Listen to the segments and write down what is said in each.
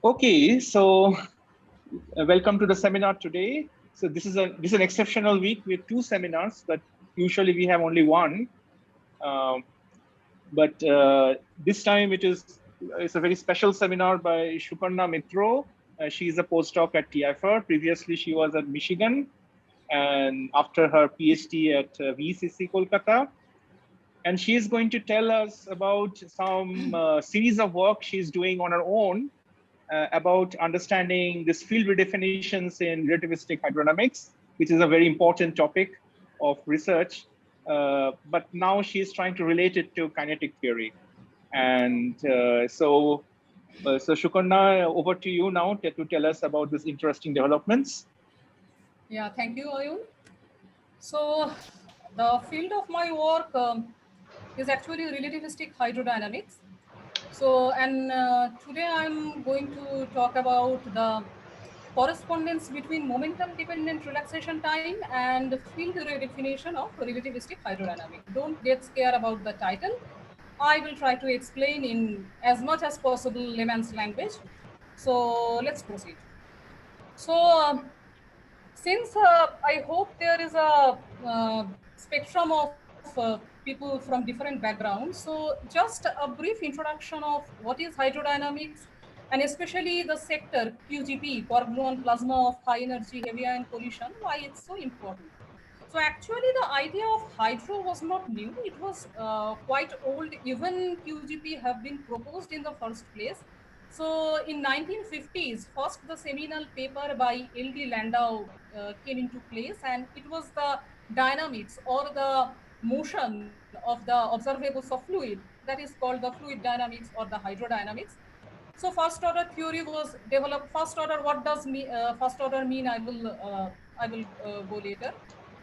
Okay, so welcome to the seminar today. So this is an exceptional week with two seminars, but usually we have only one. Um, but this time it's a very special seminar by Sukanya Mitra. She is a postdoc at TIFR. Previously, she was at Michigan, and after her PhD at VCC Kolkata. And she is going to tell us about some series of work she's doing on her own about understanding this field redefinitions in relativistic hydrodynamics, which is a very important topic of research. But now she's trying to relate it to kinetic theory. And so Sukanya, over to you now to tell us about these interesting developments. Yeah, thank you, Ayun. So, the field of my work is actually relativistic hydrodynamics. And today I'm going to talk about the correspondence between momentum-dependent relaxation time and field redefinition of relativistic hydrodynamics. Don't get scared about the title. I will try to explain in as much as possible layman's language. So let's proceed. So, since I hope there is a spectrum of people from different backgrounds, so just a brief introduction of what is hydrodynamics and especially the sector QGP, quark gluon plasma of high energy heavy ion collision, why it's so important. So actually the idea of hydro was not new. It was quite old. Even QGP have been proposed in the first place. So in 1950s, first the seminal paper by L.D. Landau came into place, and it was the dynamics or the motion of the observables of fluid, that is called the fluid dynamics or the hydrodynamics. So first order theory was developed. First order, what does first order mean? I will go later.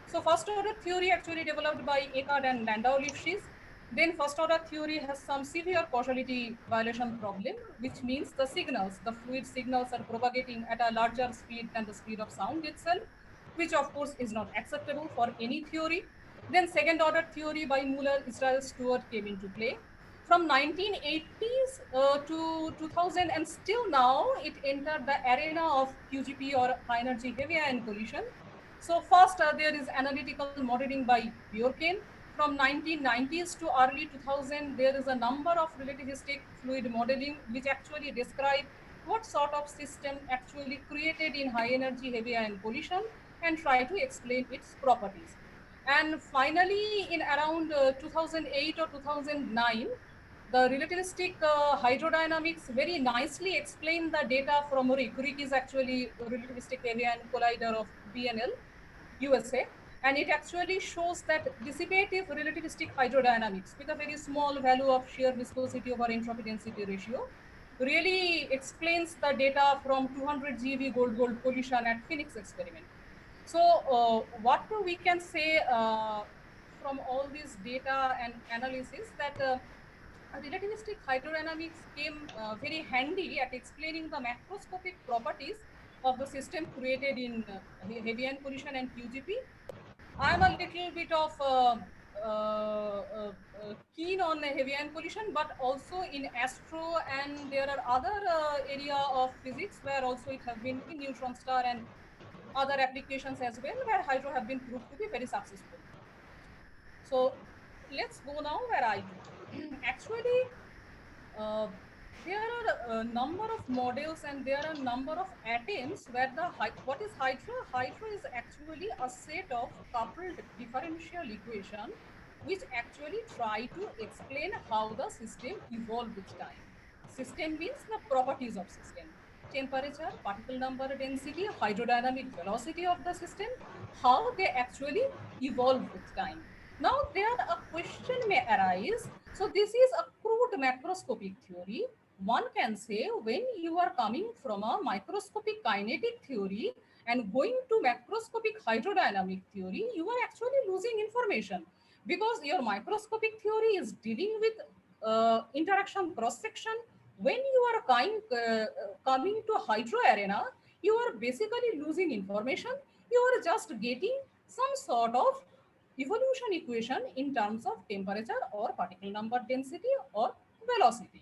So first order theory actually developed by Eckart and Landau Lifshitz. Then first order theory has some severe causality violation problem, which means the signals, the fluid signals are propagating at a larger speed than the speed of sound itself, which of course is not acceptable for any theory. Then second order theory by Muller, Israel Stewart came into play. From 1980s to 2000 and still now it entered the arena of QGP or high energy heavy ion collision. So first there is analytical modeling by Bjorken. From 1990s to early 2000, there is a number of relativistic fluid modeling which actually describe what sort of system actually created in high energy heavy ion collision and try to explain its properties. And finally, in around 2008 or 2009, the relativistic hydrodynamics very nicely explain the data from Uric. Uric is actually a relativistic avian collider of BNL, USA. And it actually shows that dissipative relativistic hydrodynamics with a very small value of shear viscosity over entropy density ratio really explains the data from 200 GeV gold-gold collision at Phoenix experiment. So what we can say from all this data and analysis that relativistic hydrodynamics came very handy at explaining the macroscopic properties of the system created in heavy ion collision and QGP. I'm a little bit of keen on heavy ion collision, but also in astro, and there are other area of physics where also it have been in neutron star and other applications as well, where hydro have been proved to be very successful. So let's go now where I do. Actually, uh, there are a number of models and there are a number of attempts where what is hydro? Hydro is actually a set of coupled differential equation which actually try to explain how the system evolved with time. System means the properties of system: temperature, particle number, density, hydrodynamic velocity of the system, how they actually evolve with time. Now there a question may arise. So this is a crude macroscopic theory. One can say when you are coming from a microscopic kinetic theory and going to macroscopic hydrodynamic theory, you are actually losing information, because your microscopic theory is dealing with interaction cross section. When you are coming to hydro arena, you are basically losing information. You are just getting some sort of evolution equation in terms of temperature or particle number density or velocity.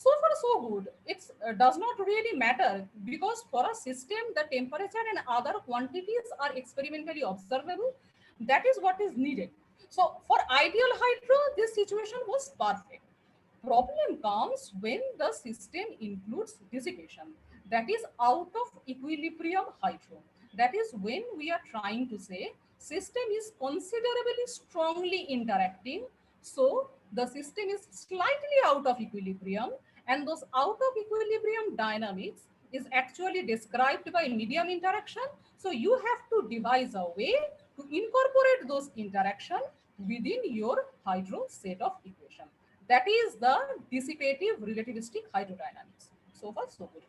So far so good. It does not really matter, because for a system the temperature and other quantities are experimentally observable. That is what is needed. So for ideal hydro, this situation was perfect. Problem comes when the system includes dissipation, that is out of equilibrium hydro. That is when we are trying to say system is considerably strongly interacting, so the system is slightly out of equilibrium, and those out of equilibrium dynamics is actually described by medium interaction. So you have to devise a way to incorporate those interaction within your hydro set of equation. That is the dissipative relativistic hydrodynamics. So far, so good.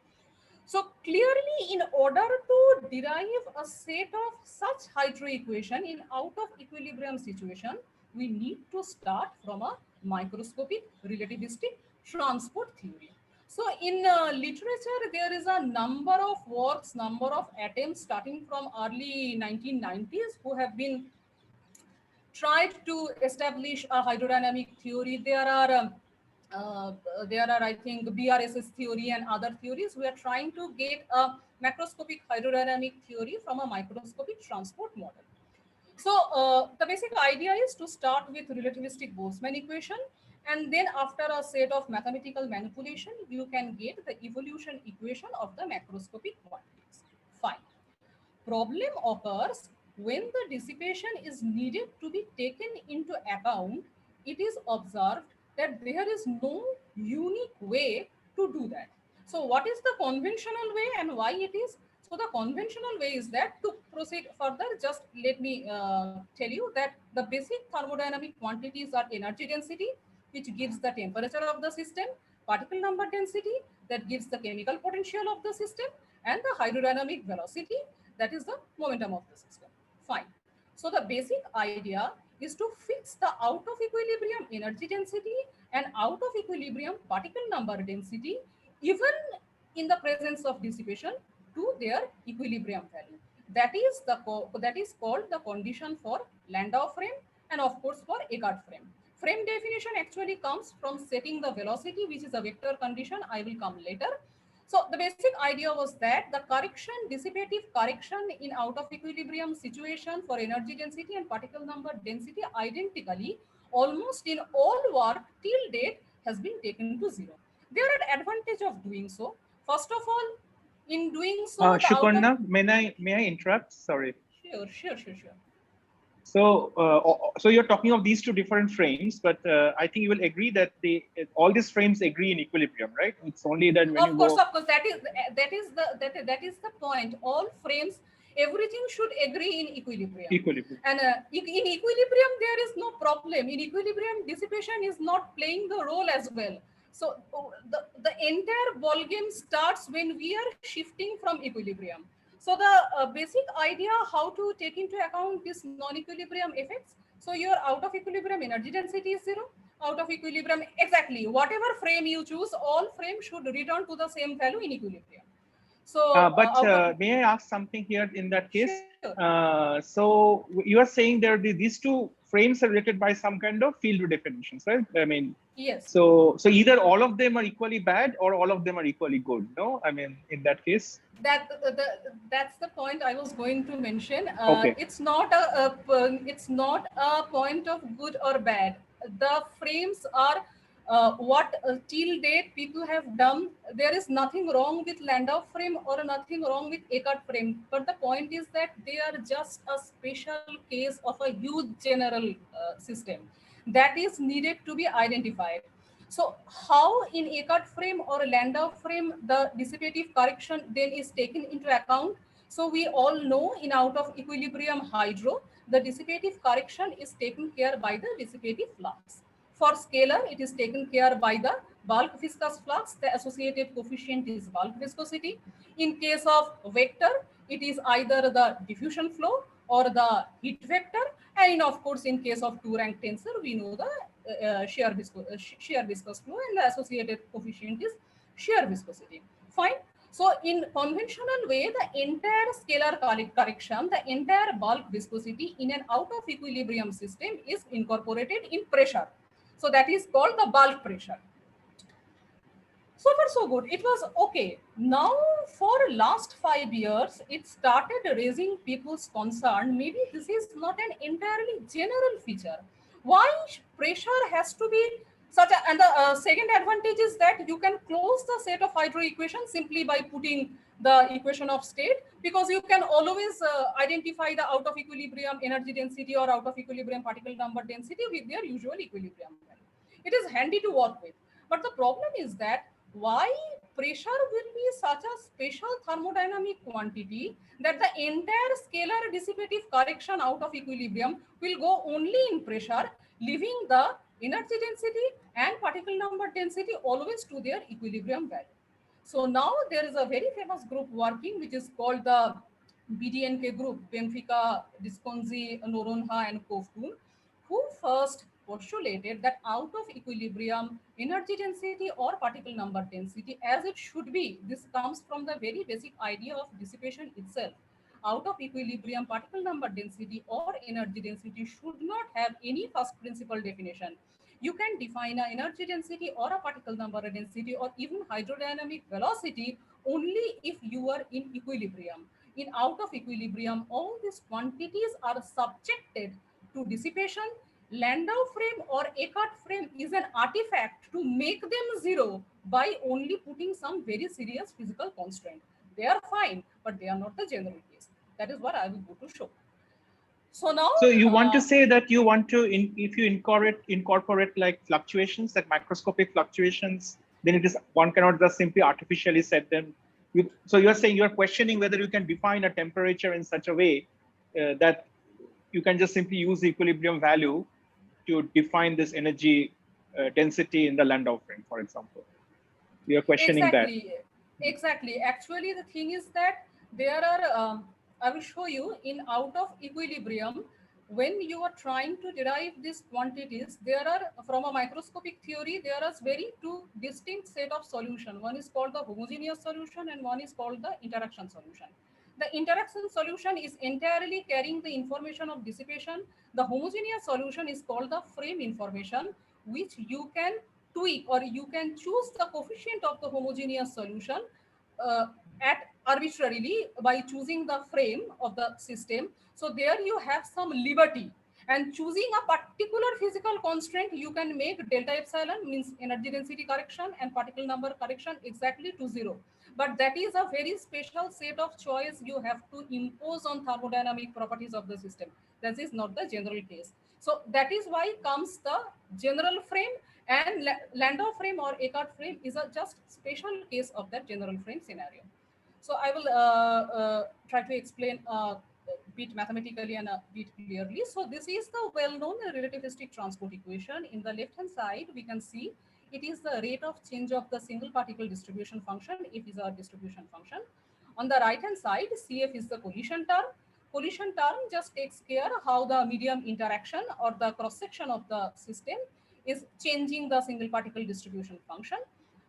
So clearly, in order to derive a set of such hydro equation in out of equilibrium situation, we need to start from a microscopic relativistic transport theory. So in literature, there is a number of works, number of attempts starting from early 1990s who have been tried to establish a hydrodynamic theory. Uh, there are, I think, BRSS theory and other theories. We are trying to get a macroscopic hydrodynamic theory from a microscopic transport model. So the basic idea is to start with relativistic Boltzmann equation, and then after a set of mathematical manipulation, you can get the evolution equation of the macroscopic quantities. Fine. Problem occurs when the dissipation is needed to be taken into account. It is observed that there is no unique way to do that. So what is the conventional way and why it is? So the conventional way is that, to proceed further, just let me tell you that the basic thermodynamic quantities are energy density, which gives the temperature of the system, particle number density, that gives the chemical potential of the system, and the hydrodynamic velocity, that is the momentum of the system. Fine. So the basic idea is to fix the out of equilibrium energy density and out of equilibrium particle number density, even in the presence of dissipation, to their equilibrium value. That is called the condition for Landau frame, and of course for Eckart frame. Frame definition actually comes from setting the velocity, which is a vector condition. I will come later. So the basic idea was that the correction, dissipative correction in out of equilibrium situation for energy density and particle number density identically, almost in all work till date, has been taken to zero. There are advantages of doing so. First of all, in doing so, the out of... Sukanya, may I interrupt? Sorry. Sure. So you're talking of these two different frames, but I think you will agree that all these frames agree in equilibrium, right? It's only that when of course, that is the point. All frames, everything should agree in equilibrium. And in equilibrium, there is no problem. In equilibrium, dissipation is not playing the role as well. So the entire ball game starts when we are shifting from equilibrium. So the basic idea how to take into account this non-equilibrium effects. So your out of equilibrium energy density is zero. Out of equilibrium, exactly, whatever frame you choose, all frames should return to the same value in equilibrium. So may I ask something here in that case? Sure. So you are saying there these two frames are related by some kind of field redefinitions, right? I mean, yes. So either all of them are equally bad or all of them are equally good. No, I mean, in that case. That's the point I was going to mention. Okay. It's not a point of good or bad. The frames are what till date people have done. There is nothing wrong with Landau frame or nothing wrong with Eckart frame. But the point is that they are just a special case of a huge general system that is needed to be identified. So how in Eckart frame or Landau frame the dissipative correction then is taken into account? So we all know in out of equilibrium hydro, the dissipative correction is taken care by the dissipative flux. For scalar, it is taken care by the bulk viscous flux. The associated coefficient is bulk viscosity. In case of vector, it is either the diffusion flow or the heat vector. And of course, in case of two-rank tensor, we know the shear viscous flow, and the associated coefficient is shear viscosity. Fine. So in conventional way, the entire scalar correction, the entire bulk viscosity in an out of equilibrium system is incorporated in pressure. So that is called the bulk pressure. So far so good. It was okay. Now for last 5 years, it started raising people's concern. Maybe this is not an entirely general feature. Why pressure has to be such a, and the second advantage is that you can close the set of hydro equations simply by putting the equation of state, because you can always identify the out of equilibrium energy density or out of equilibrium particle number density with their usual equilibrium value. It is handy to work with. But the problem is that why pressure will be such a special thermodynamic quantity that the entire scalar dissipative correction out of equilibrium will go only in pressure, leaving the energy density and particle number density always to their equilibrium value. So now there is a very famous group working which is called the BDNK group, Benfica, Disconzi, Noronha, and Kovtun, who first postulated that out of equilibrium energy density or particle number density as it should be. This comes from the very basic idea of dissipation itself. Out of equilibrium particle number density or energy density should not have any first principle definition. You can define an energy density or a particle number density or even hydrodynamic velocity only if you are in equilibrium. In out of equilibrium, all these quantities are subjected to dissipation. Landau frame or Eckart frame is an artifact to make them zero by only putting some very serious physical constraint. They are fine, but they are not the general case. That is what I will go to show. So now, So you want to say that you want to, if you incorporate like fluctuations, like microscopic fluctuations, then it is one cannot just simply artificially set them. So you're saying you're questioning whether you can define a temperature in such a way that you can just simply use the equilibrium value to define this energy density in the Landau frame, for example. You're questioning that. Exactly. Actually, the thing is that there are, I will show you in out of equilibrium, when you are trying to derive these quantities, there are, from a microscopic theory, there are very two distinct set of solution. One is called the homogeneous solution and one is called the interaction solution. The interaction solution is entirely carrying the information of dissipation. The homogeneous solution is called the frame information, which you can tweak or you can choose the coefficient of the homogeneous solution uh, at arbitrarily by choosing the frame of the system. So there you have some liberty, and choosing a particular physical constraint, you can make delta epsilon means energy density correction and particle number correction exactly to zero. But that is a very special set of choice you have to impose on thermodynamic properties of the system. That is not the general case. So that is why comes the general frame, and Landau frame or Eckart frame is a just special case of that general frame scenario. So I will try to explain a bit mathematically and a bit clearly. So this is the well-known relativistic transport equation. In the left-hand side, we can see it is the rate of change of the single particle distribution function. F is our distribution function. On the right-hand side, CF is the collision term. Collision term just takes care how the medium interaction or the cross-section of the system is changing the single particle distribution function.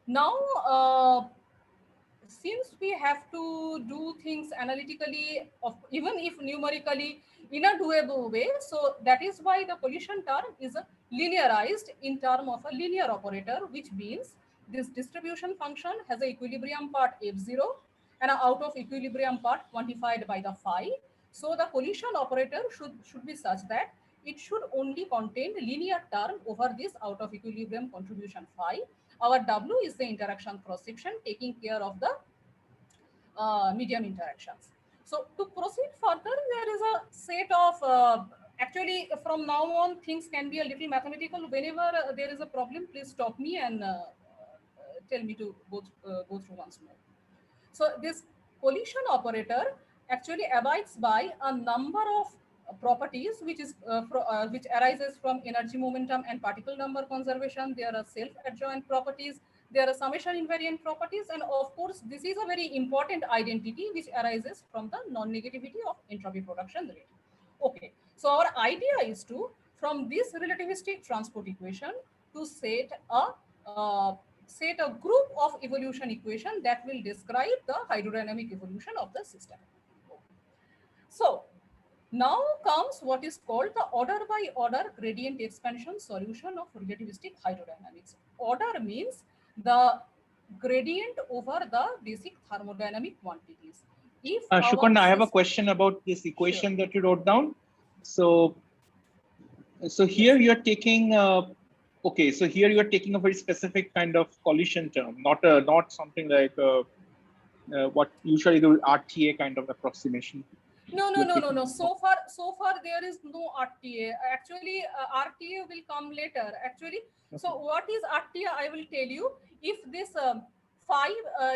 Now, since we have to do things analytically, of even if numerically in a doable way, so that is why the collision term is linearized in term of a linear operator, which means this distribution function has a equilibrium part f0 and an out of equilibrium part quantified by the phi. So the collision operator should be such that it should only contain linear term over this out of equilibrium contribution phi. Our W is the interaction cross section taking care of the medium interactions. So to proceed further, there is a set of, actually from now on things can be a little mathematical. Whenever there is a problem, please stop me and tell me to go through once more. So this collision operator actually abides by a number of properties which arises from energy momentum and particle number conservation. There are self-adjoint properties, there are summation invariant properties, and of course this is a very important identity which arises from the non-negativity of entropy production rate. Okay, so our idea is to, from this relativistic transport equation, to set a group of evolution equation that will describe the hydrodynamic evolution of the system. So now comes what is called the order by order gradient expansion solution of relativistic hydrodynamics. Order means the gradient over the basic thermodynamic quantities. If Sukanya, I have a system, question about this equation sure. that you wrote down. So here Yes. you're taking okay. So here you're taking a very specific kind of collision term, not something like what usually the RTA kind of approximation. No, no, You're no, no, taking. no. So far there is no RTA. Actually, RTA will come later. Actually, so what is RTA? I will tell you. If this phi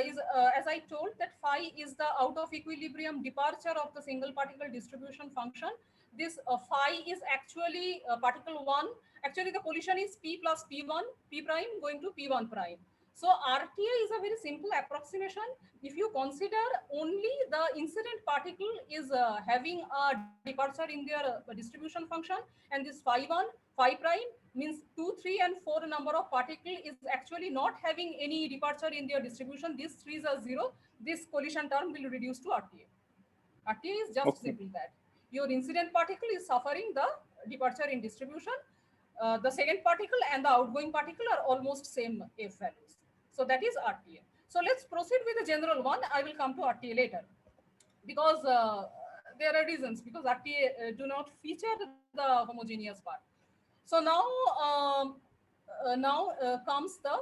is, as I told, that phi is the out of equilibrium departure of the single particle distribution function. This phi is actually particle one. Actually, the collision is P plus P1, P prime going to P1 prime. So RTA is a very simple approximation. If you consider only the incident particle is having a departure in their distribution function, and this phi 1, phi prime means 2, 3, and 4 number of particle is actually not having any departure in their distribution. These threes are zero. This collision term will reduce to RTA. RTA is just Okay. simply that. Your incident particle is suffering the departure in distribution. The second particle and the outgoing particle are almost same F values. So that is RTA. So let's proceed with the general one. I will come to RTA later because there are reasons because RTA do not feature the homogeneous part. So now comes the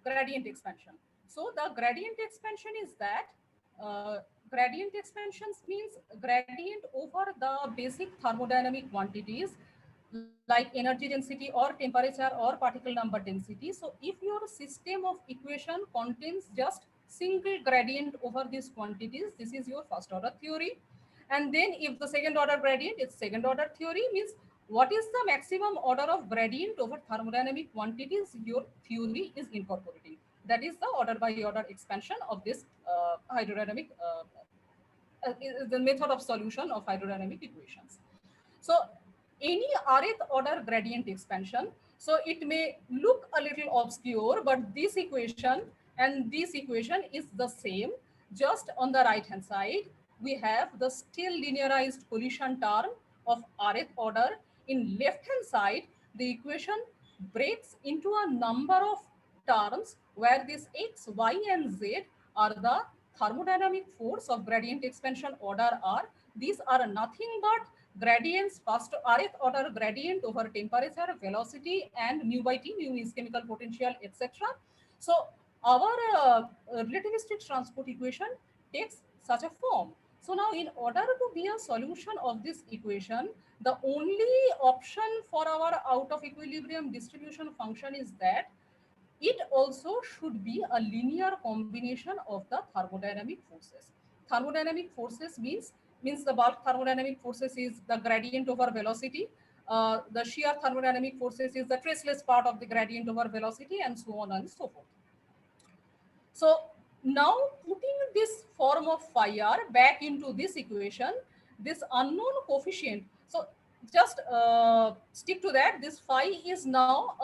gradient expansion. So the gradient expansion is that gradient expansions means gradient over the basic thermodynamic quantities like energy density or temperature or particle number density. So if your system of equation contains just single gradient over these quantities, this is your first order theory. And then if the second order gradient is second order theory, means what is the maximum order of gradient over thermodynamic quantities your theory is incorporating. That is the order by order expansion of this hydrodynamic, the method of solution of hydrodynamic equations. So any rth order gradient expansion, so it may look a little obscure, but this equation and this equation is the same. Just on the right hand side, we have the still linearized collision term of rth order. In left hand side, the equation breaks into a number of terms where this x, y, and z are the thermodynamic force of gradient expansion order r. These are nothing but gradients, first rth order gradient over temperature, velocity, and mu by t. Mu is chemical potential, etc. So our relativistic transport equation takes such a form. So now in order to be a solution of this equation, the only option for our out of equilibrium distribution function is that it also should be a linear combination of the thermodynamic forces. Thermodynamic forces means the bulk thermodynamic forces is the gradient over velocity. The shear thermodynamic forces is the traceless part of the gradient over velocity, and so on and so forth. So now putting this form of phi r back into this equation, this unknown coefficient. So just stick to that. This phi is now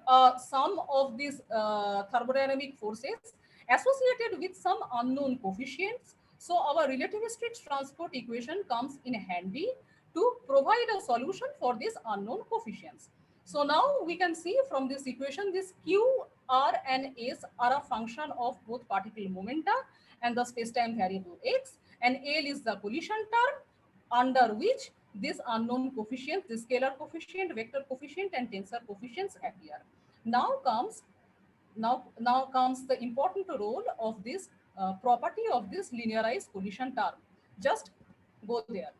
a sum of these thermodynamic forces associated with some unknown coefficients. So our relativistic transport equation comes in handy to provide a solution for these unknown coefficients. So now we can see from this equation, this q, r, and s are a function of both particle momenta and the spacetime variable x, and L is the collision term under which this unknown coefficient, the scalar coefficient, vector coefficient, and tensor coefficients appear. Now comes the important role of this property of this linearized collision term. Just go there.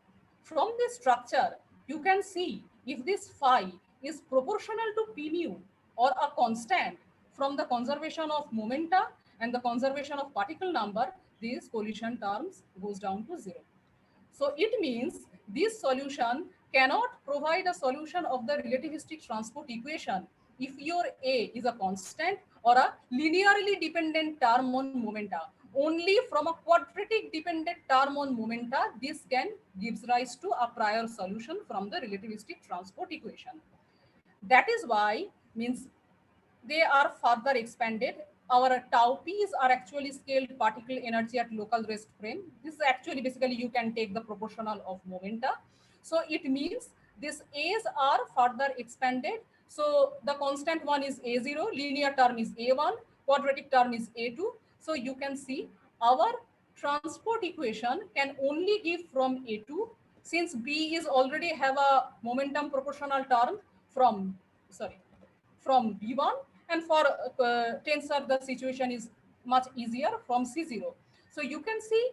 From this structure, you can see if this phi is proportional to p mu or a constant from the conservation of momenta and the conservation of particle number, these collision terms goes down to zero. So it means this solution cannot provide a solution of the relativistic transport equation if your A is a constant or a linearly dependent term on momenta. Only from a quadratic dependent term on momenta, this can gives rise to a prior solution from the relativistic transport equation. That is why means they are further expanded. Our tau p's are actually scaled particle energy at local rest frame. This is actually basically you can take the proportional of momenta. So it means these a's are further expanded So the constant one is A0, linear term is A1, quadratic term is A2. So you can see our transport equation can only give from A2, since B is already have a momentum proportional term from, from B1, and for tensor the situation is much easier from C0. So you can see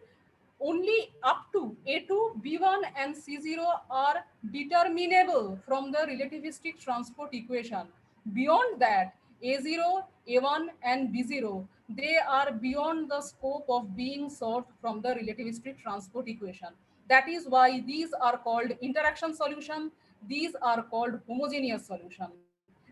only up to A2, B1 and C0 are determinable from the relativistic transport equation. Beyond that, A0, A1 and B0, they are beyond the scope of being solved from the relativistic transport equation. That is why these are called interaction solution. These are called homogeneous solution.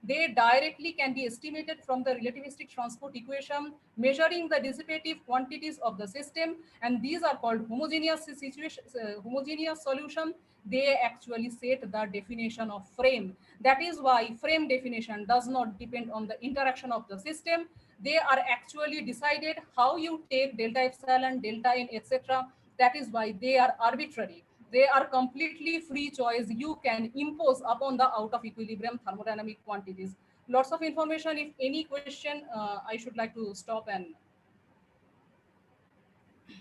They directly can be estimated from the relativistic transport equation, measuring the dissipative quantities of the system, and these are called homogeneous situation, homogeneous solution. They actually set the definition of frame. That is why frame definition does not depend on the interaction of the system. They are actually decided how you take delta epsilon, delta n, etc. That is why they are arbitrary. They are completely free choice. You can impose upon the out of equilibrium thermodynamic quantities. Lots of information. If any question, I should like to stop and.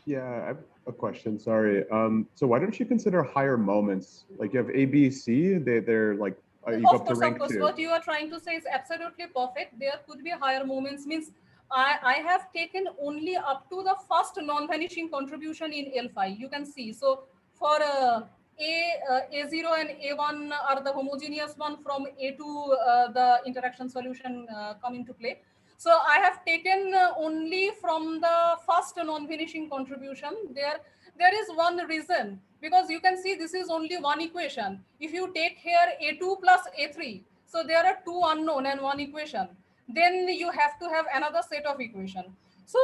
Yeah, I have a question. Sorry. So why don't you consider higher moments? Like you have A, B, C. They're like you go up to rank 2. Of course. What you are trying to say is absolutely perfect. There could be higher moments. Means I have taken only up to the first non-vanishing contribution in L5. You can see. So for A0 and A1 are the homogeneous one. From A2, the interaction solution come into play. So I have taken only from the first non-finishing contribution. There is one reason, because you can see this is only one equation. If you take here A2 plus A3, so there are two unknown and one equation. Then you have to have another set of equation. So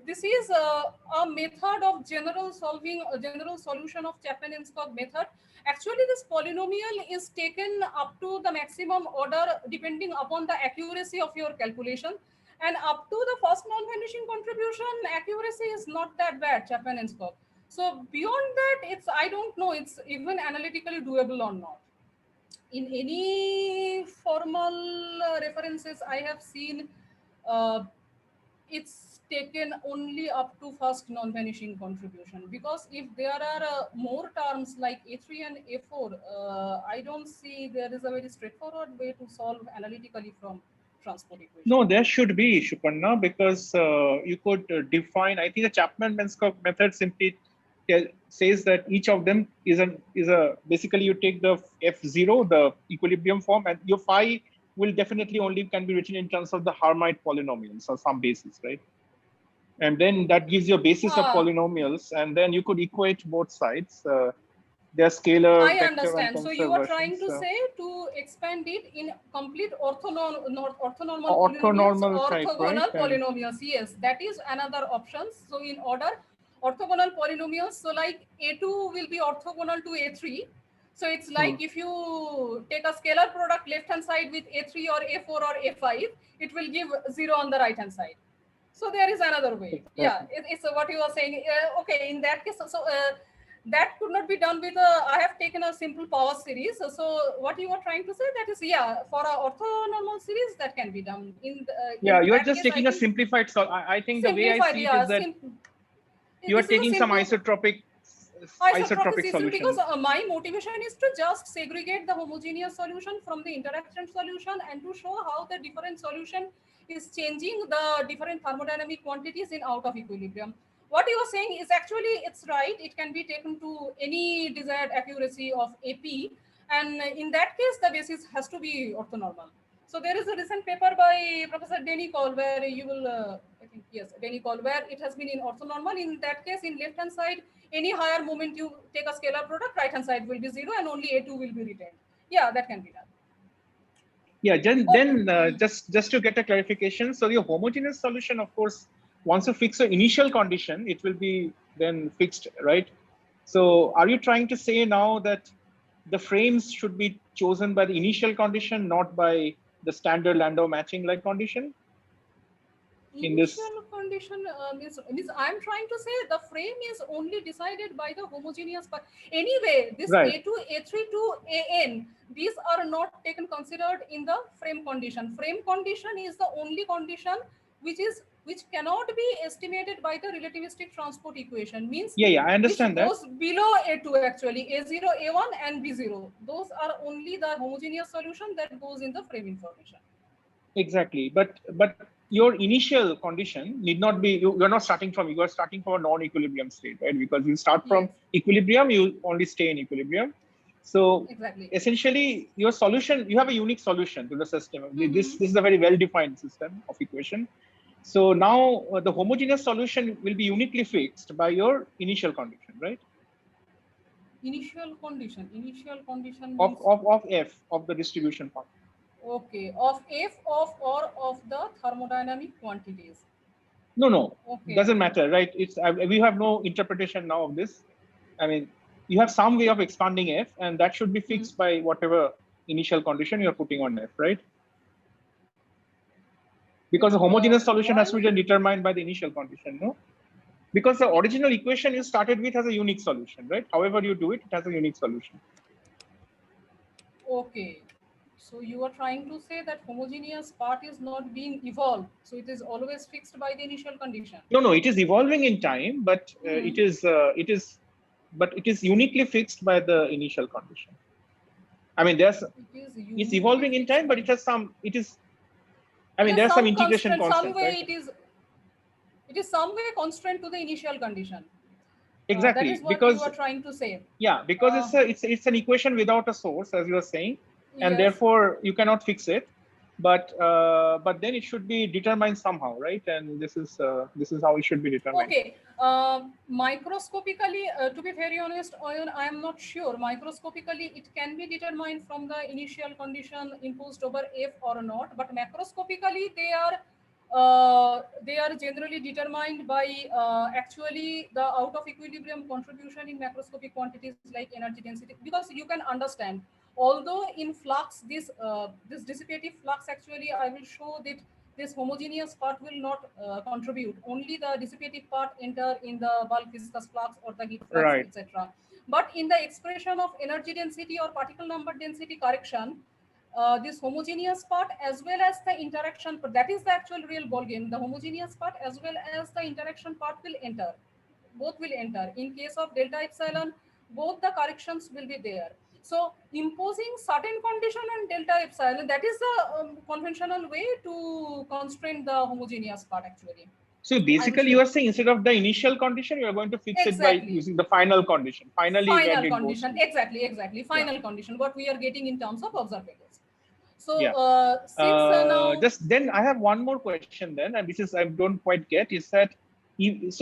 this is a method of general solving, a general solution of Chapman-Enskog method. Actually, this polynomial is taken up to the maximum order depending upon the accuracy of your calculation. And up to the first non-vanishing contribution, accuracy is not that bad, Chapman-Enskog. So beyond that, it's, I don't know, it's even analytically doable or not. In any formal references I have seen, it's taken only up to first non-vanishing contribution, because if there are more terms like A3 and A4, I don't see there is a very straightforward way to solve analytically from transport equation. No, there should be, Shupanna, because you could define, I think the Chapman-Enskog method simply says that each of them is a basically you take the F0, the equilibrium form, and your phi will definitely only can be written in terms of the Hermite polynomials or some basis, right? And then that gives you a basis of polynomials, and then you could equate both sides. They're scalar, I vector, understand. and So tensor you are versions, trying to say to expand it in complete orthonormal type, orthogonal right? polynomials. Yes, that is another option. So in order, orthogonal polynomials. So like A2 will be orthogonal to A3. So it's like if you take a scalar product left hand side with A3 or A4 or A5, it will give 0 on the right hand side. So there is another way. Exactly. Yeah, it's what you are saying. Okay, in that case, so that could not be done with I have taken a simple power series. So what you are trying to say, that is, yeah, for a orthonormal series that can be done. Yeah, in you are that just case, taking a simplified. So I think the way I see it is that you are this is a taking some simple isotropic solution, because solution. my motivation is to just segregate the homogeneous solution from the interaction solution, and to show how the different solution is changing the different thermodynamic quantities in out of equilibrium. What you are saying is actually, it's right. It can be taken to any desired accuracy of AP, and in that case, the basis has to be orthonormal. So there is a recent paper by Professor Denny Cole where you will, I think, yes, Denny Cole, where it has been in orthonormal. In that case, in left-hand side, any higher moment you take a scalar product, right-hand side will be 0 and only A2 will be retained. Yeah, that can be done. Yeah, then just to get a clarification, so your homogeneous solution, of course, once you fix an initial condition, it will be then fixed, right? So are you trying to say now that the frames should be chosen by the initial condition, not by the standard Landau matching like condition? in this? Initial condition means I'm trying to say the frame is only decided by the homogeneous part. Anyway, this Right. A2, A3 to AN, these are not taken considered in the frame condition. Frame condition is the only condition which cannot be estimated by the relativistic transport equation. Means Yeah, I which understand that. goes below A2 actually, A0, A1 and B0. Those are only the homogeneous solution that goes in the frame information. Exactly, but your initial condition need not be, you're not starting from, you are starting from a non-equilibrium state, right? Because you start from equilibrium, you only stay in equilibrium. So exactly, essentially your solution, you have a unique solution to the system. This is a very well-defined system of equation. So now the homogeneous solution will be uniquely fixed by your initial condition, right? Initial condition means Of F, of the distribution part. okay, of F of or of the thermodynamic quantities. No, Okay. doesn't matter, right? It's we have no interpretation now of this. I mean, you have some way of expanding F, and that should be fixed by whatever initial condition you're putting on F, right? Because the homogeneous solution has to be determined by the initial condition, no? Because the original equation you started with has a unique solution, right? However you do it, it has a unique solution. Okay. So you are trying to say that homogeneous part is not being evolved. So it is always fixed by the initial condition. No, it is evolving in time, but it is uniquely fixed by the initial condition. I mean, it's evolving in time, but it has some, there's some integration constant, some way right? it is some way constant to the initial condition. Exactly, that is what because you are trying to say. Yeah, because it's an equation without a source, as you were saying, and therefore you cannot fix it. But then it should be determined somehow, right? And this is how it should be determined. Okay, microscopically, to be very honest, I am not sure. Microscopically, it can be determined from the initial condition imposed over F or not. But macroscopically, they are generally determined by actually the out of equilibrium contribution in macroscopic quantities like energy density. Because you can understand, although in flux this dissipative flux, actually I will show that this homogeneous part will not contribute. Only the dissipative part enter in the bulk viscous flux or the heat flux, Right. etc. But in the expression of energy density or particle number density correction, this homogeneous part as well as the interaction, that is the actual real ball game. The homogeneous part as well as the interaction part will enter. Both will enter. In case of delta epsilon, both the corrections will be there. So imposing certain condition on delta epsilon, that is the conventional way to constrain the homogeneous part actually. So basically you are saying instead of the initial condition, you are going to fix it by using the final condition. Final condition, exactly. Final condition, what we are getting in terms of observables. So now just then I have one more question then, and this is I don't quite get, is that if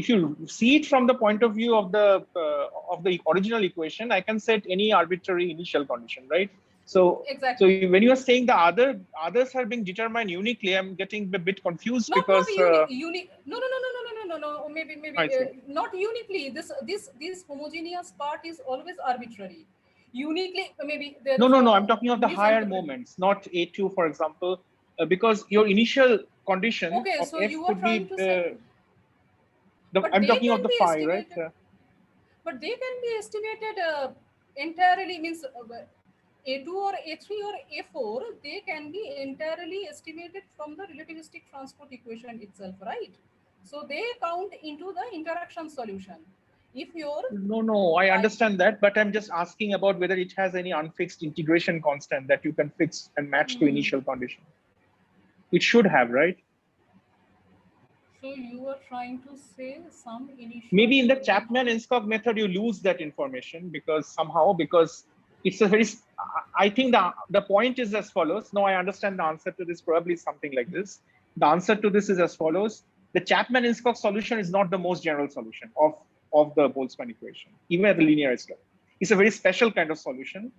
you see it from the point of view of the original equation, I can set any arbitrary initial condition, right? So so when you are saying the others are being determined uniquely, I'm getting a bit confused. Not unique. No. Maybe not uniquely. This homogeneous part is always arbitrary. Uniquely, maybe there. No. I'm talking of the higher moments, not A2, for example, because your initial condition of F could be. I'm talking of the phi, right? But they can be estimated entirely. Means A2 or A3 or A4, they can be entirely estimated from the relativistic transport equation itself, right? So they count into the interaction solution. If you're no, I understand that, but I'm just asking about whether it has any unfixed integration constant that you can fix and match to initial condition. It should have, right? So you are trying to say some initial. Maybe in the Chapman-Enskog method, you lose that information because it's a very. I think the point is as follows. No, I understand the answer to this probably something like this. The answer to this is as follows. The Chapman-Enskog solution is not the most general solution of the Boltzmann equation, even at the linearized level. It's a very special kind of solution,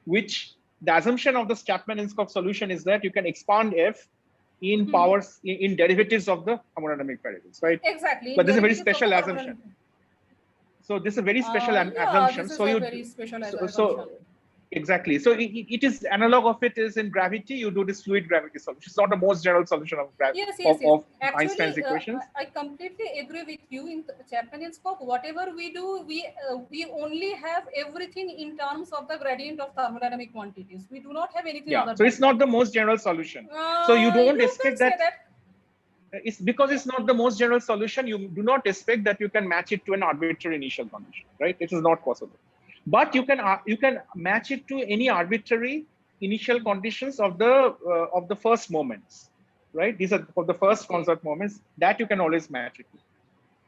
which the assumption of the Chapman-Enskog solution is that you can expand F in powers in derivatives of the thermodynamic variables, right? Exactly. But this is a very special assumption. So this is a very special assumption. This is a very special assumption. Exactly. So it is analog of it is in gravity. You do this fluid gravity solution. It's not the most general solution of Yes. of Actually, Einstein's equations. I completely agree with you in Chapman and Scope. Whatever we do, we only have everything in terms of the gradient of thermodynamic quantities. We do not have anything other. So it's not the most general solution. So you don't expect that. It's because it's not the most general solution. You do not expect that you can match it to an arbitrary initial condition, right? It is not possible. But you can match it to any arbitrary initial conditions of the first moments, right? These are for the first concept moments that you can always match it to.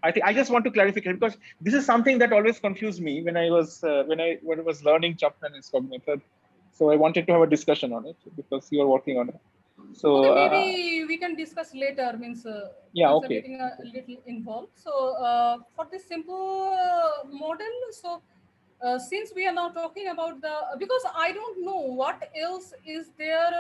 I just want to clarify because this is something that always confused me when I was learning Chapman and Scope method. So I wanted to have a discussion on it because you are working on it. So okay, maybe we can discuss later. Means okay. Getting a little involved. So for this simple model, so since we are now talking about because I don't know what else is there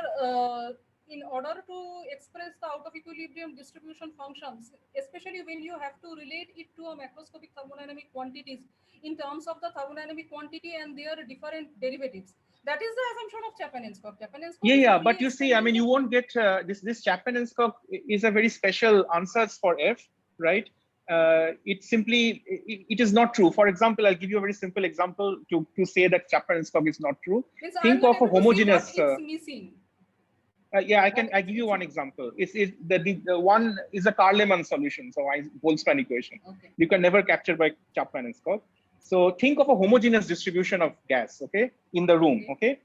in order to express the out of equilibrium distribution functions, especially when you have to relate it to a macroscopic thermodynamic quantities in terms of the thermodynamic quantity and their different derivatives. That is the assumption of Chapman and Scope. Yeah. But you see, I mean, you won't get this Chapman and Scope is a very special answers for F, right? It simply it is not true. For example, I'll give you a very simple example to say that Chapman and Scope is not true. Think of a homogeneous. It's missing. I give you one example. The one is a Carl-Lemon solution, so Boltzmann equation. Okay. You can never capture by Chapman and Scope. So think of a homogeneous distribution of gas, okay, in the room, okay,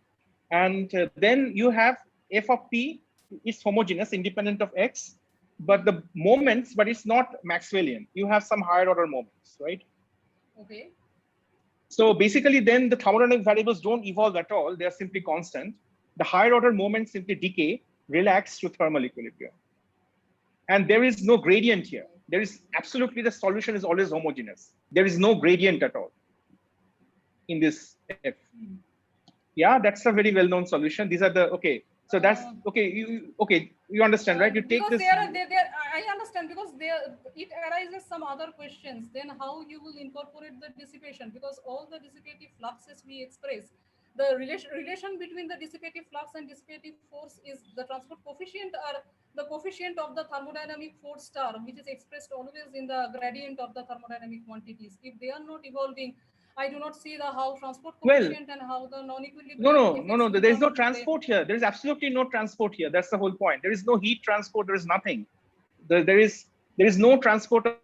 and then you have f of p is homogeneous, independent of x, but the moments, but it's not Maxwellian. You have some higher order moments, right? Okay. So basically, then the thermodynamic variables don't evolve at all; they are simply constant. The higher order moments simply decay, relax to thermal equilibrium. And there is no gradient here. There is absolutely, the solution is always homogeneous. There is no gradient at all in this F. Yeah, that's a very well-known solution. These are the, okay. So that's, okay, you understand, right? You take because this. I understand because it arises some other questions. Then how you will incorporate the dissipation? Because all the dissipative fluxes we express, the relation between the dissipative flux and dissipative force is the transport coefficient or the coefficient of the thermodynamic force star, which is expressed always in the gradient of the thermodynamic quantities. If they are not evolving, I do not see the how transport coefficient and how the non-equilibrium. No. There is no transport here. There is absolutely no transport here. That's the whole point. There is no heat transport. There is nothing. There is no transport.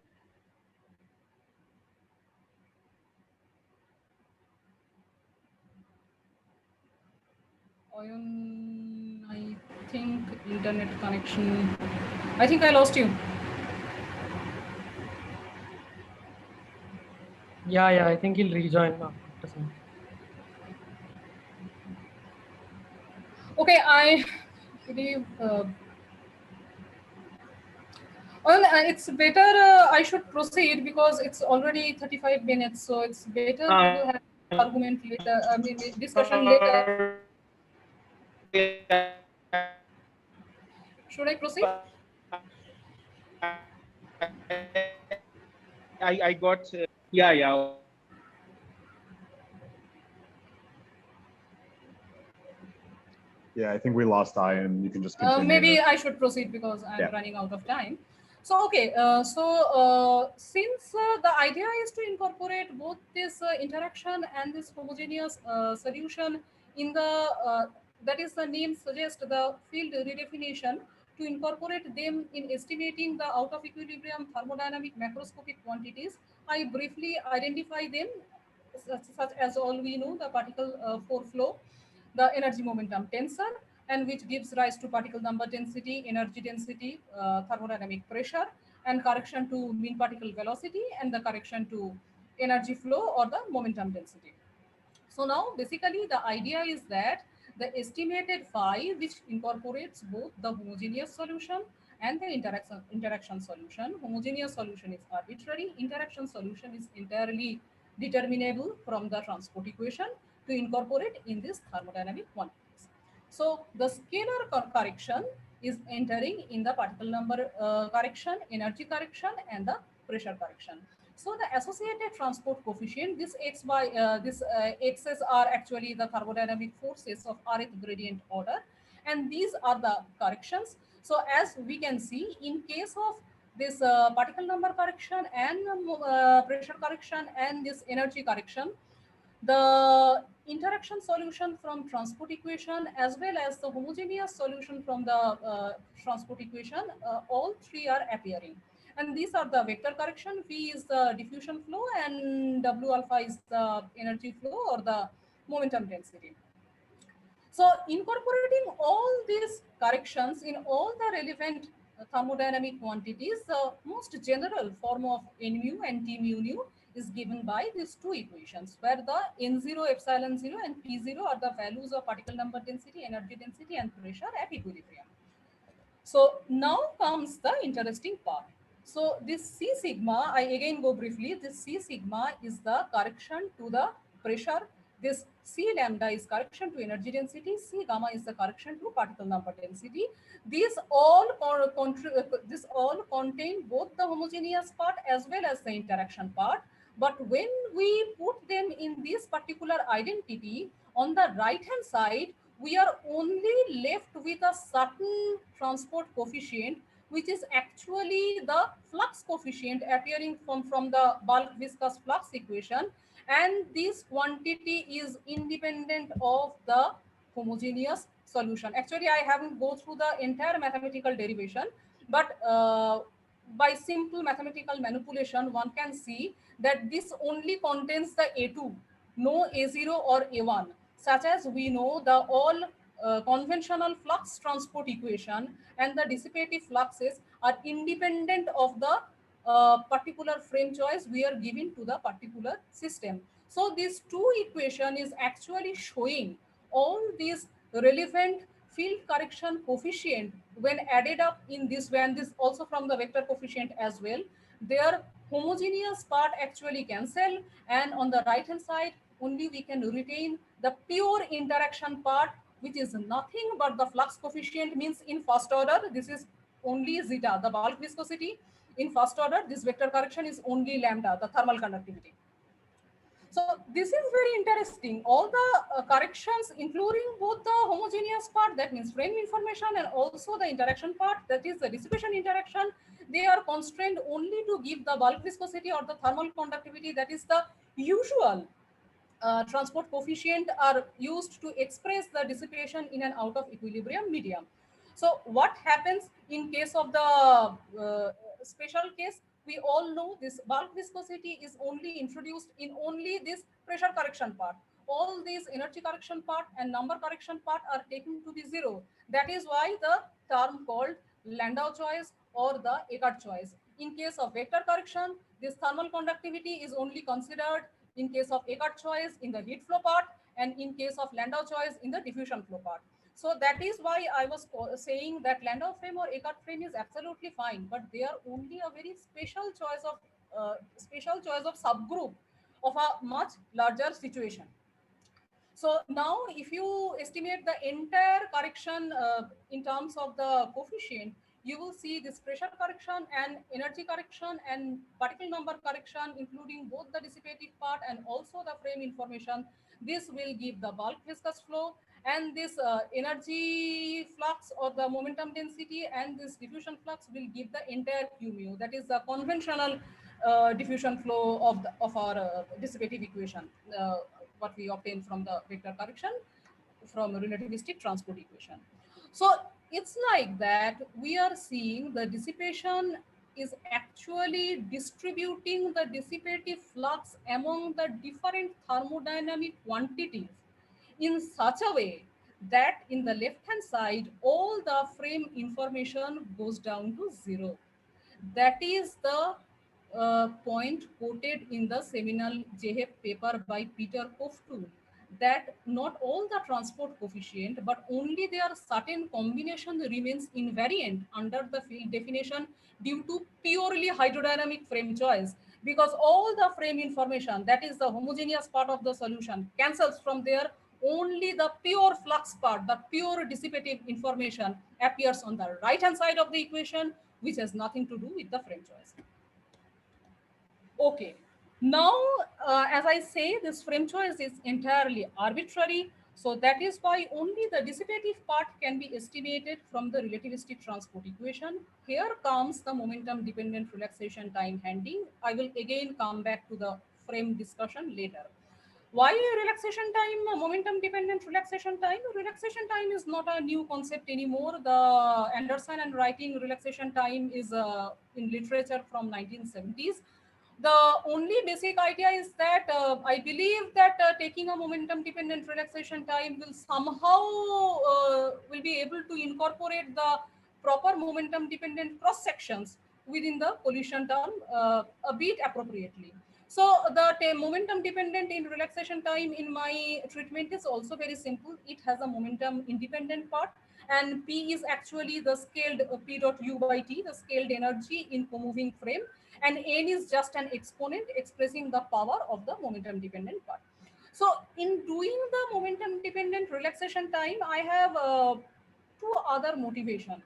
I think internet connection. I think I lost you. Yeah, I think he'll rejoin now. Okay, I believe. It's better I should proceed because it's already 35 minutes, so it's better to have argument later. I mean, discussion later. Should I proceed? I got yeah. Yeah, I think we lost Ian. You can just continue. Maybe I should proceed because I'm running out of time. So, okay, since the idea is to incorporate both this interaction and this homogeneous solution in the, that is the name suggests, the field redefinition, to incorporate them in estimating the out of equilibrium thermodynamic macroscopic quantities, I briefly identify them such as all we know, the particle for flow, the energy momentum tensor, and which gives rise to particle number density, energy density, thermodynamic pressure, and correction to mean particle velocity, and the correction to energy flow or the momentum density. So now basically the idea is that the estimated phi, which incorporates both the homogeneous solution and the interaction solution. Homogeneous solution is arbitrary, interaction solution is entirely determinable from the transport equation to incorporate in this thermodynamic quantities. So the scalar correction is entering in the particle number correction, energy correction, and the pressure correction. So the associated transport coefficient, this x's are actually the thermodynamic forces of rth gradient order, and these are the corrections. So as we can see, in case of this particle number correction and pressure correction and this energy correction, the interaction solution from transport equation as well as the homogeneous solution from the transport equation, all three are appearing. And these are the vector correction. V is the diffusion flow and W alpha is the energy flow or the momentum density. So incorporating all these corrections in all the relevant thermodynamic quantities, the most general form of n mu and t mu nu is given by these two equations, where the n0 epsilon 0 and p0 are the values of particle number density, energy density, and pressure at equilibrium. So now comes the interesting part. So this C sigma, I again go briefly, this C sigma is the correction to the pressure. This C lambda is correction to energy density. C gamma is the correction to particle number density. These all contain both the homogeneous part as well as the interaction part. But when we put them in this particular identity, on the right hand side, we are only left with a certain transport coefficient, which is actually the flux coefficient appearing from the bulk viscous flux equation. And this quantity is independent of the homogeneous solution. Actually, I haven't go through the entire mathematical derivation, but by simple mathematical manipulation, one can see that this only contains the A2, no A0 or A1, such as we know the all conventional flux transport equation and the dissipative fluxes are independent of the particular frame choice we are giving to the particular system. So this two equation is actually showing all these relevant field correction coefficient when added up in this way, and this also from the vector coefficient as well. Their homogeneous part actually cancel, and on the right hand side only we can retain the pure interaction part, which is nothing but the flux coefficient, means in first order this is only zeta, the bulk viscosity. In first order, this vector correction is only lambda, the thermal conductivity. So this is very interesting. All the corrections, including both the homogeneous part, that means frame information, and also the interaction part, that is the dissipation interaction, they are constrained only to give the bulk viscosity or the thermal conductivity, that is the usual transport coefficient are used to express the dissipation in and out of equilibrium medium. So what happens in case of the special case? We all know this bulk viscosity is only introduced in only this pressure correction part. All these energy correction part and number correction part are taken to be zero. That is why the term called Landau choice or the Eckert choice. In case of vector correction, this thermal conductivity is only considered in case of Eckert choice in the heat flow part, and in case of Landau choice in the diffusion flow part. So that is why I was saying that Landau frame or Eckert frame is absolutely fine, but they are only a very special choice of subgroup of a much larger situation. So now if you estimate the entire correction in terms of the coefficient, you will see this pressure correction and energy correction and particle number correction, including both the dissipative part and also the frame information. This will give the bulk viscous flow, and this energy flux or the momentum density and this diffusion flux will give the entire Q mu. That is the conventional diffusion flow of our dissipative equation, what we obtain from the vector correction from relativistic transport equation. So it's like that we are seeing the dissipation is actually distributing the dissipative flux among the different thermodynamic quantities in such a way that in the left hand side all the frame information goes down to zero. That is the point quoted in the seminal JHEP paper by Peter Koftu, that not all the transport coefficient, but only their certain combination remains invariant under the field definition due to purely hydrodynamic frame choice, because all the frame information, that is the homogeneous part of the solution, cancels from there. Only the pure flux part, the pure dissipative information appears on the right hand side of the equation, which has nothing to do with the frame choice. Okay. Now, as I say, this frame choice is entirely arbitrary. So that is why only the dissipative part can be estimated from the relativistic transport equation. Here comes the momentum dependent relaxation time handy. I will again come back to the frame discussion later. Why relaxation time, momentum dependent relaxation time? Relaxation time is not a new concept anymore. The Anderson and writing relaxation time is in literature from 1970s. The only basic idea is that I believe that taking a momentum dependent relaxation time will somehow will be able to incorporate the proper momentum dependent cross sections within the collision term a bit appropriately. So the momentum dependent in relaxation time in my treatment is also very simple. It has a momentum independent part, and P is actually the scaled P dot U by T, the scaled energy in co-moving frame, and N is just an exponent expressing the power of the momentum dependent part. So in doing the momentum dependent relaxation time, I have two other motivation.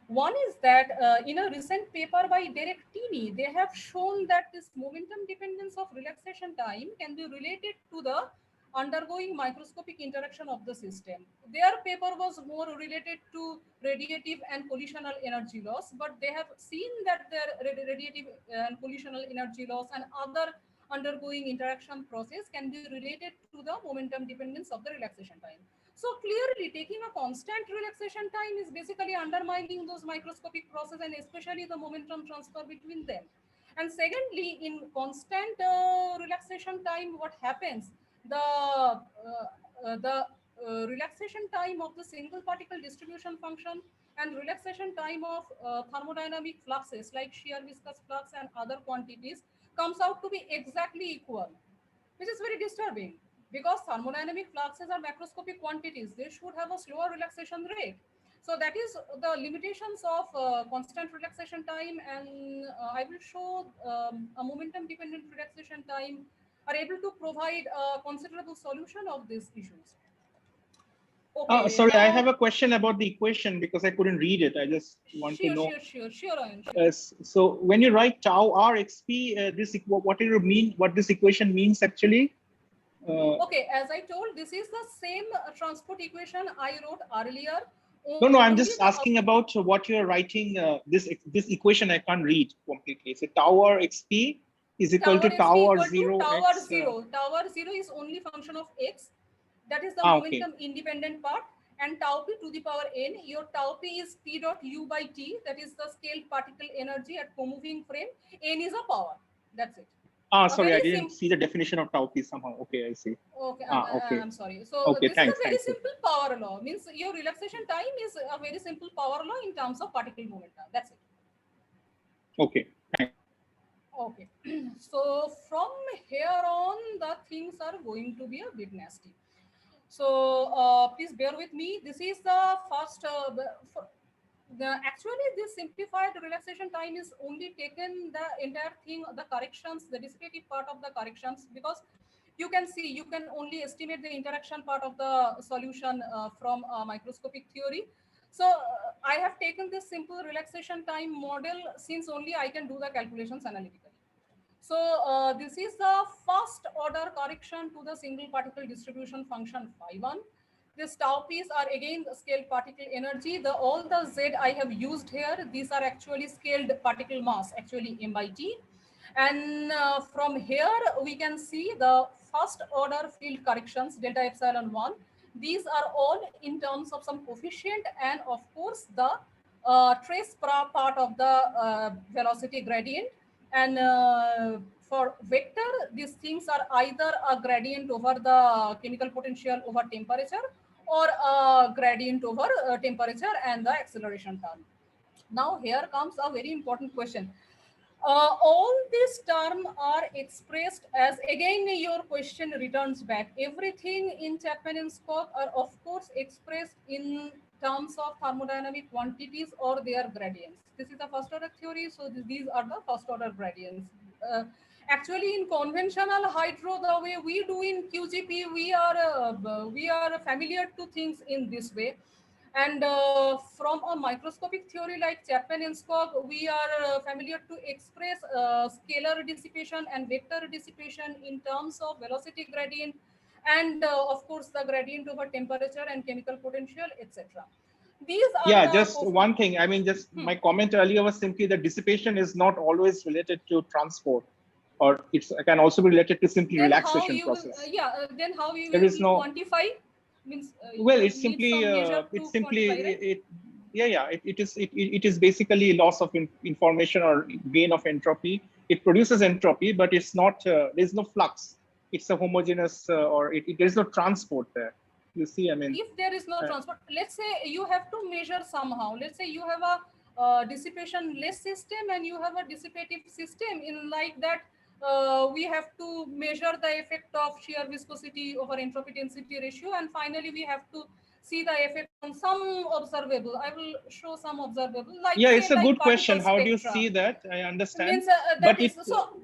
One is that in a recent paper by Derek Tini, they have shown that this momentum dependence of relaxation time can be related to the undergoing microscopic interaction of the system. Their paper was more related to radiative and collisional energy loss, but they have seen that their radiative and collisional energy loss and other undergoing interaction process can be related to the momentum dependence of the relaxation time. So clearly taking a constant relaxation time is basically undermining those microscopic process and especially the momentum transfer between them. And secondly, in constant relaxation time, what happens? The relaxation time of the single particle distribution function and relaxation time of thermodynamic fluxes like shear viscous flux and other quantities comes out to be exactly equal, which is very disturbing because thermodynamic fluxes are macroscopic quantities. They should have a slower relaxation rate. So that is the limitations of constant relaxation time, and I will show a momentum dependent relaxation time are able to provide a considerable solution of these issues. Okay, Sorry, I have now, a question about the equation because I couldn't read it. I just want to know. Sure, Ryan, sure. So when you write tau r xp, what do you mean? What this equation means actually? Okay, as I told, this is the same transport equation I wrote earlier. No, I'm just asking about what you're writing. This equation I can't read completely. So tau r xp is equal to tau r 0 tau x. r 0. Tau r 0 is only function of x. That is the Okay. momentum independent part. And tau p to the power n. Your tau p is p dot u by t. That is the scaled particle energy at co-moving frame. N is a power. That's it. Sorry, I didn't see the definition of tau p somehow. Okay, I see. Okay, okay. I'm sorry. So okay, this thanks, is a very simple power law. Means your relaxation time is a very simple power law in terms of particle momentum. That's it. Okay, thanks. Okay. So from here on, the things are going to be a bit nasty. So please bear with me. This is the first. Actually, this simplified relaxation time is only taken the entire thing, the corrections, the dissipative part of the corrections, because you can see you can only estimate the interaction part of the solution from microscopic theory. So I have taken this simple relaxation time model since only I can do the calculations analytically. So this is the first order correction to the single particle distribution function phi1. These tau p's are again scaled particle energy. All the z I have used here, these are actually scaled particle mass, actually m by t. And from here we can see the first order field corrections delta epsilon 1. These are all in terms of some coefficient and of course the trace part of the velocity gradient. And for vector, these things are either a gradient over the chemical potential over temperature or a gradient over temperature and the acceleration term. Now here comes a very important question. All these terms are expressed as, again your question returns back, everything in Chapman and Scott are of course expressed in terms of thermodynamic quantities or their gradients. This is the first order theory, so these are the first order gradients. Actually in conventional hydro, the way we do in QGP, we are familiar to things in this way. And from a microscopic theory like Chapman-Enskog, we are familiar to express scalar dissipation and vector dissipation in terms of velocity gradient and of course the gradient over temperature and chemical potential, etc. These are Yeah, the just one thing. I mean, just my comment earlier was simply that dissipation is not always related to transport, or it can also be related to simply then relaxation how you process. will, then how you There will is no quantify? Means well, you it's need simply some measure to it's simply quantify, right? it is basically loss of information or gain of entropy. It produces entropy, but it's not there's no flux. It's a homogeneous or there's no transport there. You see, I mean, If there is no transport, let's say you have to measure somehow. Let's say you have a dissipation less system and you have a dissipative system. In like that, we have to measure the effect of shear viscosity over entropy density ratio, and finally we have to see the effect on some observable. I will show some observable, like yeah, say it's a like good particle question. How do you spectra. see that? I understand, Means that but is so.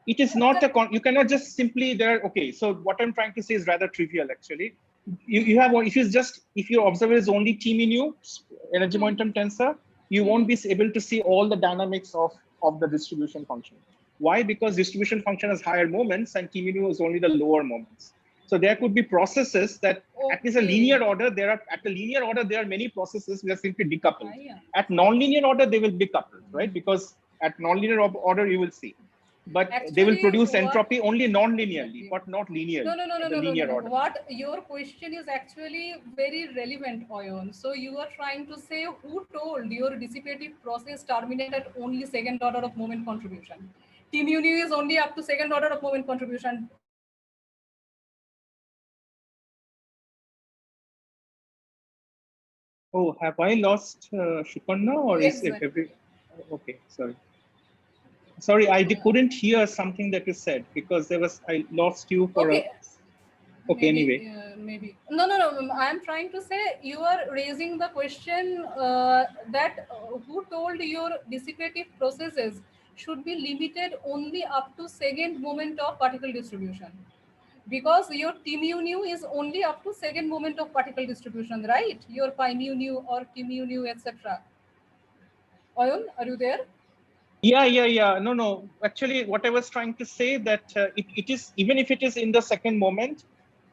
it is not a you cannot just simply there. Okay, so what I'm trying to say is rather trivial actually. You have if your observer is only T mu energy momentum tensor, you won't be able to see all the dynamics of the distribution function. Why? Because distribution function has higher moments and T mu is only the lower moments. So there could be processes that at least a linear order, at the linear order, there are many processes which are simply decoupled. At nonlinear order, they will be coupled, right? Because at nonlinear order, you will see. But actually, they will produce entropy only non-linearly, but not linearly. No. What your question is actually very relevant, Oyon. So you are trying to say who told your dissipative process terminate at only second order of moment contribution? T mu nu is only up to second order of moment contribution. Oh, have I lost Sukanya, or is it Exactly. every? Okay, sorry. Sorry, I couldn't hear something that you said because I lost you for okay. Okay, Maybe, anyway. maybe. No. I am trying to say you are raising the question that who told your dissipative processes should be limited only up to second moment of particle distribution, because your T mu nu is only up to second moment of particle distribution, right? Your pi mu nu or T mu nu, etc. Oyun, are you there? Yeah. No. Actually, what I was trying to say that it is, even if it is in the second moment,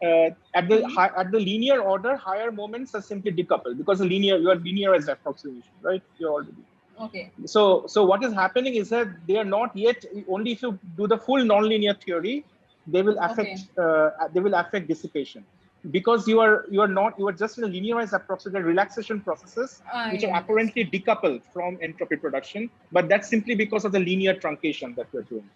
at the linear order, higher moments are simply decoupled because you are linearized approximation, right? You're already. Okay. So what is happening is that they are not yet, only if you do the full nonlinear theory, they will affect dissipation, because you are just in a linearized approximation relaxation processes which are apparently decoupled from entropy production, but that's simply because of the linear truncation that we're doing,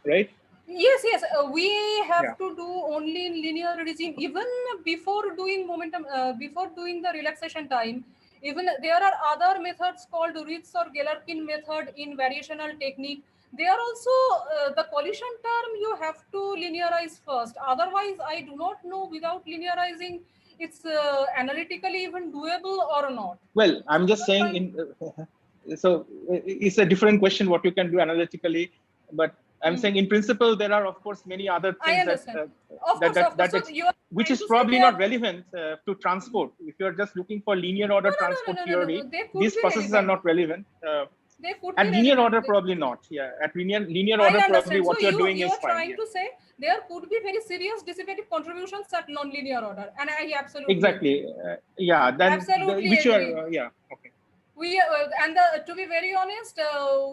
right? Yes. We have to do only in linear regime. Even before doing momentum, before doing the relaxation time, even there are other methods called Ritz or Galerkin method in variational technique. They are also the collision term you have to linearize first. Otherwise, I do not know without linearizing it's analytically even doable or not. Well, I'm just saying so it's a different question what you can do analytically, but I'm saying in principle there are of course many other things which is probably not relevant to transport. If you're just looking for linear order transport theory, these processes are not relevant. They could at be linear relevant. order probably not. Yeah, at linear order probably what you're doing is fine. Trying to say there could be very serious dissipative contributions at non-linear order, and I absolutely exactly agree. Then absolutely which agree. are okay. We to be very honest,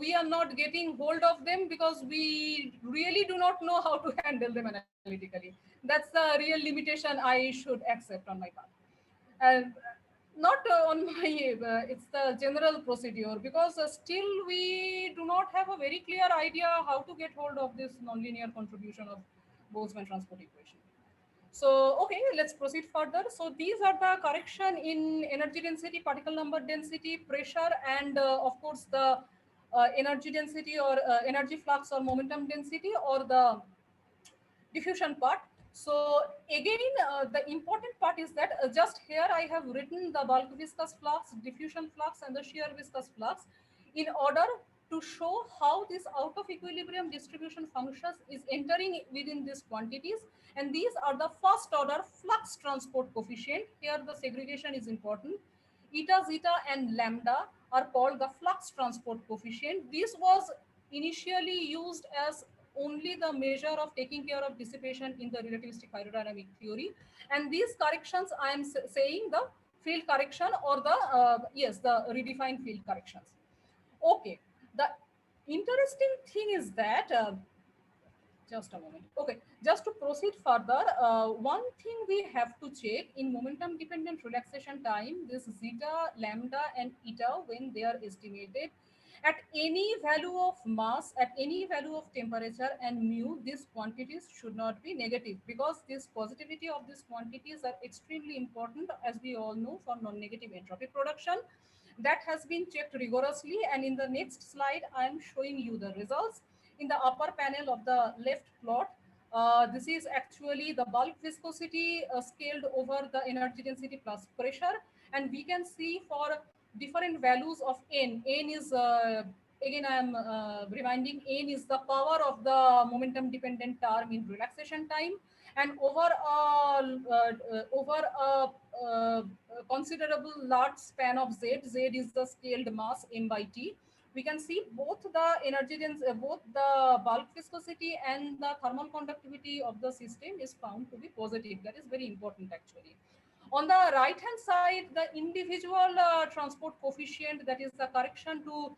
we are not getting hold of them because we really do not know how to handle them analytically. That's the real limitation I should accept on my part. And not on my it's the general procedure, because still we do not have a very clear idea how to get hold of this nonlinear contribution of Boltzmann transport equation. So okay, let's proceed further. So these are the correction in energy density, particle number density, pressure, and of course the energy density or energy flux or momentum density or the diffusion part. So again, the important part is that just here I have written the bulk viscous flux, diffusion flux, and the shear viscous flux in order to show how this out of equilibrium distribution functions is entering within these quantities. And these are the first order flux transport coefficient. Here the segregation is important. Eta, zeta, and lambda are called the flux transport coefficient. This was initially used as only the measure of taking care of dissipation in the relativistic hydrodynamic theory. And these corrections, I am saying the field correction or the, yes, the redefined field corrections. Okay, the interesting thing is that, just a moment. Okay, just to proceed further, one thing we have to check in momentum dependent relaxation time, this zeta, lambda, and eta, when they are estimated, at any value of mass, at any value of temperature and mu, these quantities should not be negative, because this positivity of these quantities are extremely important, as we all know, for non-negative entropy production. That has been checked rigorously, and in the next slide, I am showing you the results. In the upper panel of the left plot, this is actually the bulk viscosity scaled over the energy density plus pressure, and we can see for different values of n. N is, again I am reminding, n is the power of the momentum dependent term in relaxation time, and over a considerable large span of z, z is the scaled mass m by t. We can see both the energy density, both the bulk viscosity and the thermal conductivity of the system is found to be positive. That is very important actually. On the right hand side, the individual transport coefficient, that is the correction to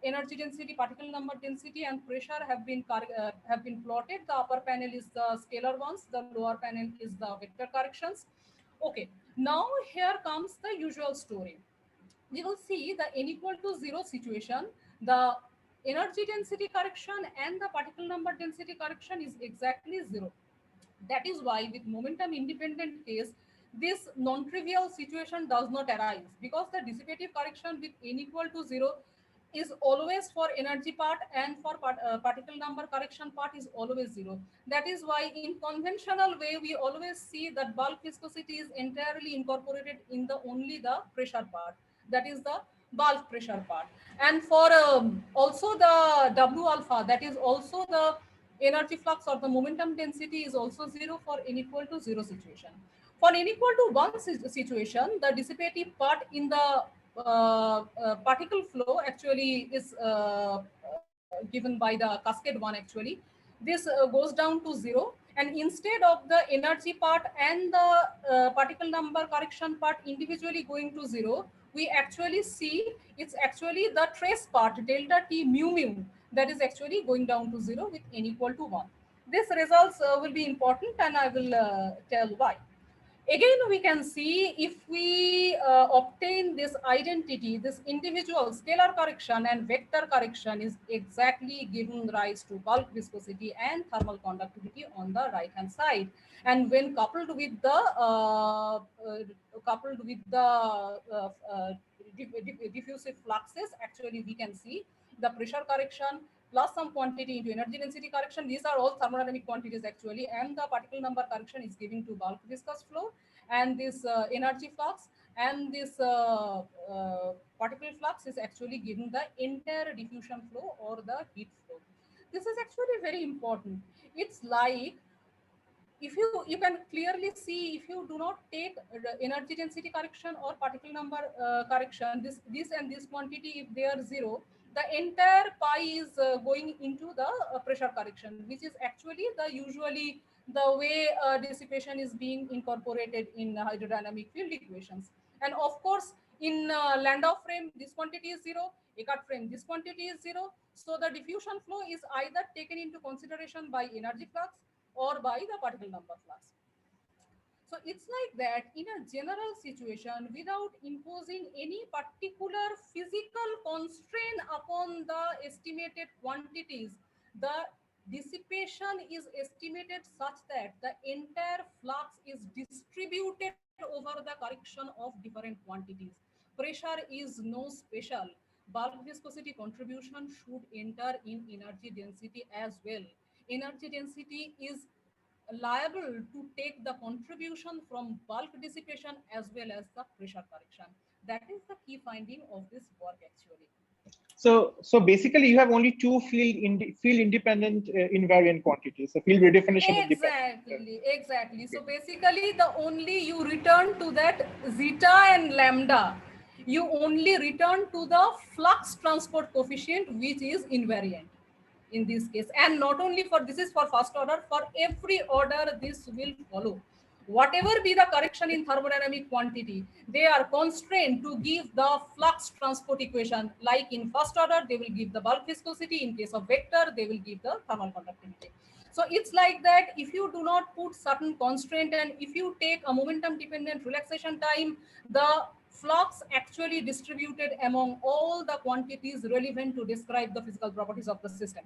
energy density, particle number density, and pressure have been plotted. The upper panel is the scalar ones, the lower panel is the vector corrections. Okay, now here comes the usual story. We will see the n equal to 0 situation, the energy density correction and the particle number density correction is exactly 0. That is why with momentum independent case, this non-trivial situation does not arise, because the dissipative correction with n equal to 0 is always for energy part, and for particle number correction part is always 0. That is why in conventional way, we always see that bulk viscosity is entirely incorporated in the only the pressure part. That is the bulk pressure part. And for also the W alpha, that is also the energy flux or the momentum density is also 0 for n equal to 0 situation. For n equal to 1 situation, the dissipative part in the particle flow actually is given by the cascade 1 actually. This goes down to 0, and instead of the energy part and the particle number correction part individually going to 0, we actually see it's actually the trace part delta T mu mu that is actually going down to 0 with n equal to 1. This results will be important, and I will tell why. Again, we can see if we obtain this identity, this individual scalar correction and vector correction is exactly giving rise to bulk viscosity and thermal conductivity on the right hand side. And when coupled with the diffusive fluxes, actually we can see the pressure correction plus some quantity into energy density correction. These are all thermodynamic quantities actually, and the particle number correction is giving to bulk viscous flow, and this energy flux and this particle flux is actually giving the entire diffusion flow or the heat flow. This is actually very important. It's like, if you can clearly see, if you do not take energy density correction or particle number correction, this and this quantity, if they are 0, the entire pi is going into the pressure correction, which is actually the usually the way dissipation is being incorporated in hydrodynamic field equations. And of course, in Landau frame, this quantity is 0. Eckart frame, this quantity is 0. So the diffusion flow is either taken into consideration by energy flux or by the particle number flux. So it's like that in a general situation, without imposing any particular physical constraint upon the estimated quantities, the dissipation is estimated such that the entire flux is distributed over the correction of different quantities. Pressure is no special. Bulk viscosity contribution should enter in energy density as well. Energy density is liable to take the contribution from bulk dissipation as well as the pressure correction. That is the key finding of this work actually. So basically, you have only two field independent invariant quantities. So field redefinition independent. Exactly. So basically, the only you return to that zeta and lambda. You only return to the flux transport coefficient, which is invariant in this case. And not only for this is for first order, for every order this will follow. Whatever be the correction in thermodynamic quantity, they are constrained to give the flux transport equation. Like in first order, they will give the bulk viscosity. In case of vector, they will give the thermal conductivity. So it's like that if you do not put certain constraint, and if you take a momentum dependent relaxation time, the flux actually distributed among all the quantities relevant to describe the physical properties of the system.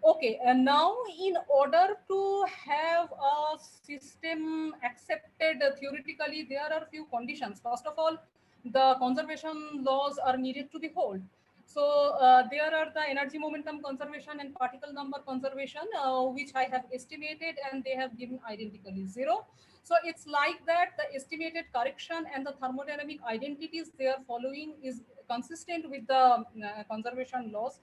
Okay, and now in order to have a system accepted theoretically, there are a few conditions. First of all, the conservation laws are needed to be held. So there are the energy momentum conservation and particle number conservation, which I have estimated, and they have given identically 0. So it's like that the estimated correction and the thermodynamic identities they are following is consistent with the conservation laws.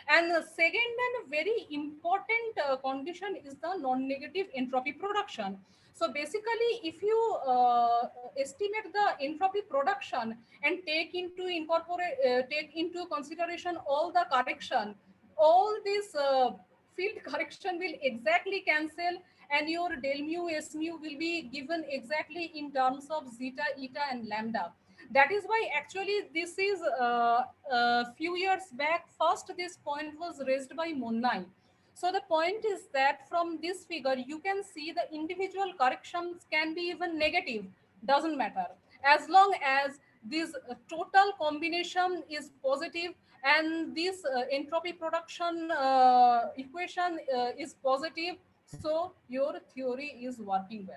And the second and very important condition is the non-negative entropy production. So basically, if you estimate the entropy production and take into consideration all the correction, all this field correction will exactly cancel, and your del mu s mu will be given exactly in terms of zeta, eta, and lambda. That is why actually this is a few years back, first this point was raised by Monnai. So the point is that from this figure, you can see the individual corrections can be even negative, doesn't matter. As long as this total combination is positive and this entropy production equation is positive, so your theory is working well.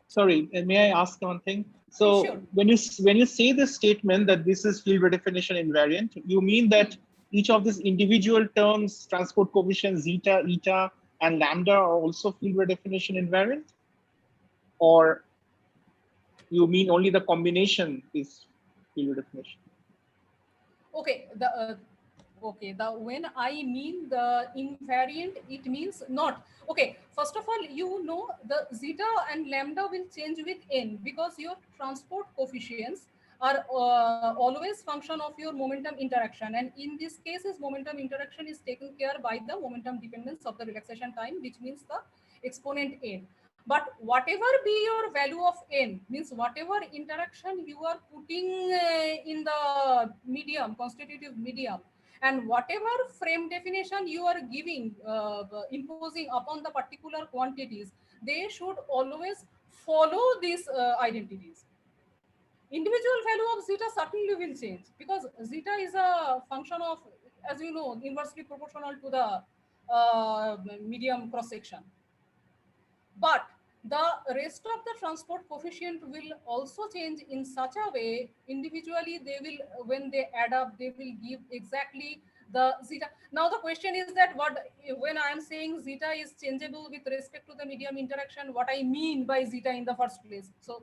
Sorry, may I ask one thing? So Sure. when you say this statement that this is field redefinition invariant, you mean that each of these individual terms, transport coefficient, zeta, eta, and lambda are also field redefinition invariant? Or you mean only the combination is field redefinition? Okay, when I mean the invariant, it means not. Okay, first of all, you know the zeta and lambda will change with n because your transport coefficients are always function of your momentum interaction, and in this case is momentum interaction is taken care by the momentum dependence of the relaxation time, which means the exponent n. But whatever be your value of n, means whatever interaction you are putting in the medium, constitutive medium, and whatever frame definition you are giving, imposing upon the particular quantities, they should always follow these identities. Individual value of zeta certainly will change because zeta is a function of, as you know, inversely proportional to the medium cross section. But the rest of the transport coefficient will also change in such a way, individually they will, when they add up, they will give exactly the zeta. Now the question is that when I am saying zeta is changeable with respect to the medium interaction, what I mean by zeta in the first place. So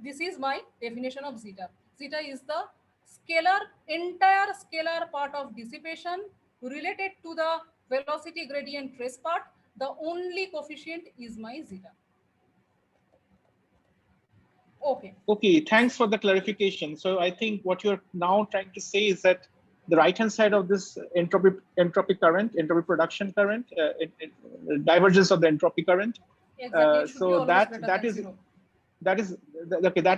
this is my definition of zeta. Zeta is the entire scalar part of dissipation related to the velocity gradient trace part. The only coefficient is my zeta. Okay. Okay, thanks for the clarification. So I think what you're now trying to say is that the right-hand side of this entropy current, entropy production current, divergence of the entropy current. Exactly. So that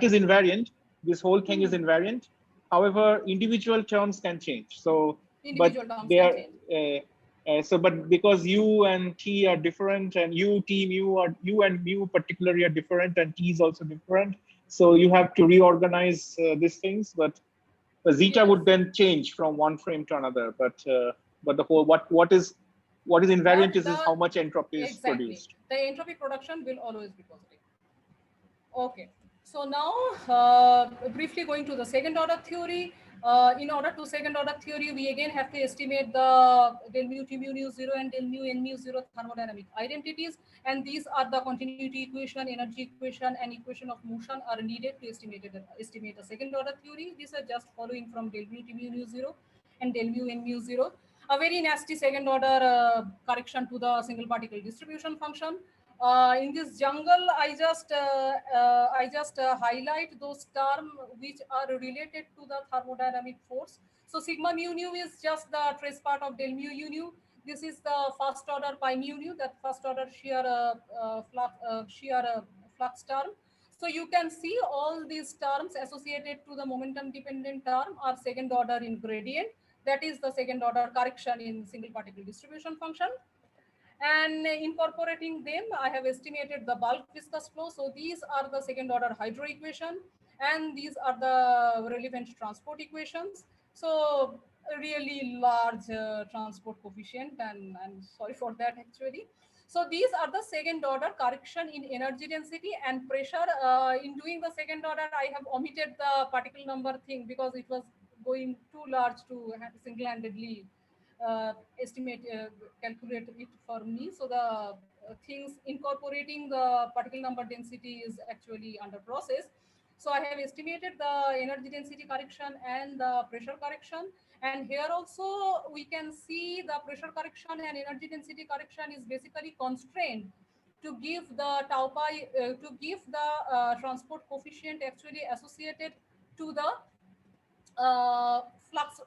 is invariant. This whole thing is invariant. However, individual terms can change. So, but because U and T are different, and U and mu particularly are different, and T is also different. So you have to reorganize these things, but the zeta would then change from one frame to another. But the whole what is invariant is how much entropy is produced. The entropy production will always be positive. Okay. So now briefly going to the second order theory. In order to second order theory, we again have to estimate the del mu T mu nu 0 and del mu n mu 0 thermodynamic identities. And these are the continuity equation, energy equation, and equation of motion are needed to estimate a second order theory. These are just following from del mu T mu nu 0. and del mu n mu 0. A very nasty second order correction to the single particle distribution function. In this jungle, I just highlight those terms which are related to the thermodynamic force. So sigma mu nu is just the trace part of del mu u nu. This is the first order pi mu nu, that first order shear flux term. So you can see all these terms associated to the momentum dependent term are second order in gradient. That is the second order correction in single particle distribution function. And incorporating them, I have estimated the bulk viscous flow. So these are the second order hydro equation, and these are the relevant transport equations. So a really large transport coefficient, and I'm sorry for that actually. So these are the second order correction in energy density and pressure. In doing the second order, I have omitted the particle number thing because it was going too large to single-handedly estimate, calculate it for me. So the things incorporating the particle number density is actually under process. So I have estimated the energy density correction and the pressure correction. And here also we can see the pressure correction and energy density correction is basically constrained to give the tau pi, to give the transport coefficient actually associated to the flux,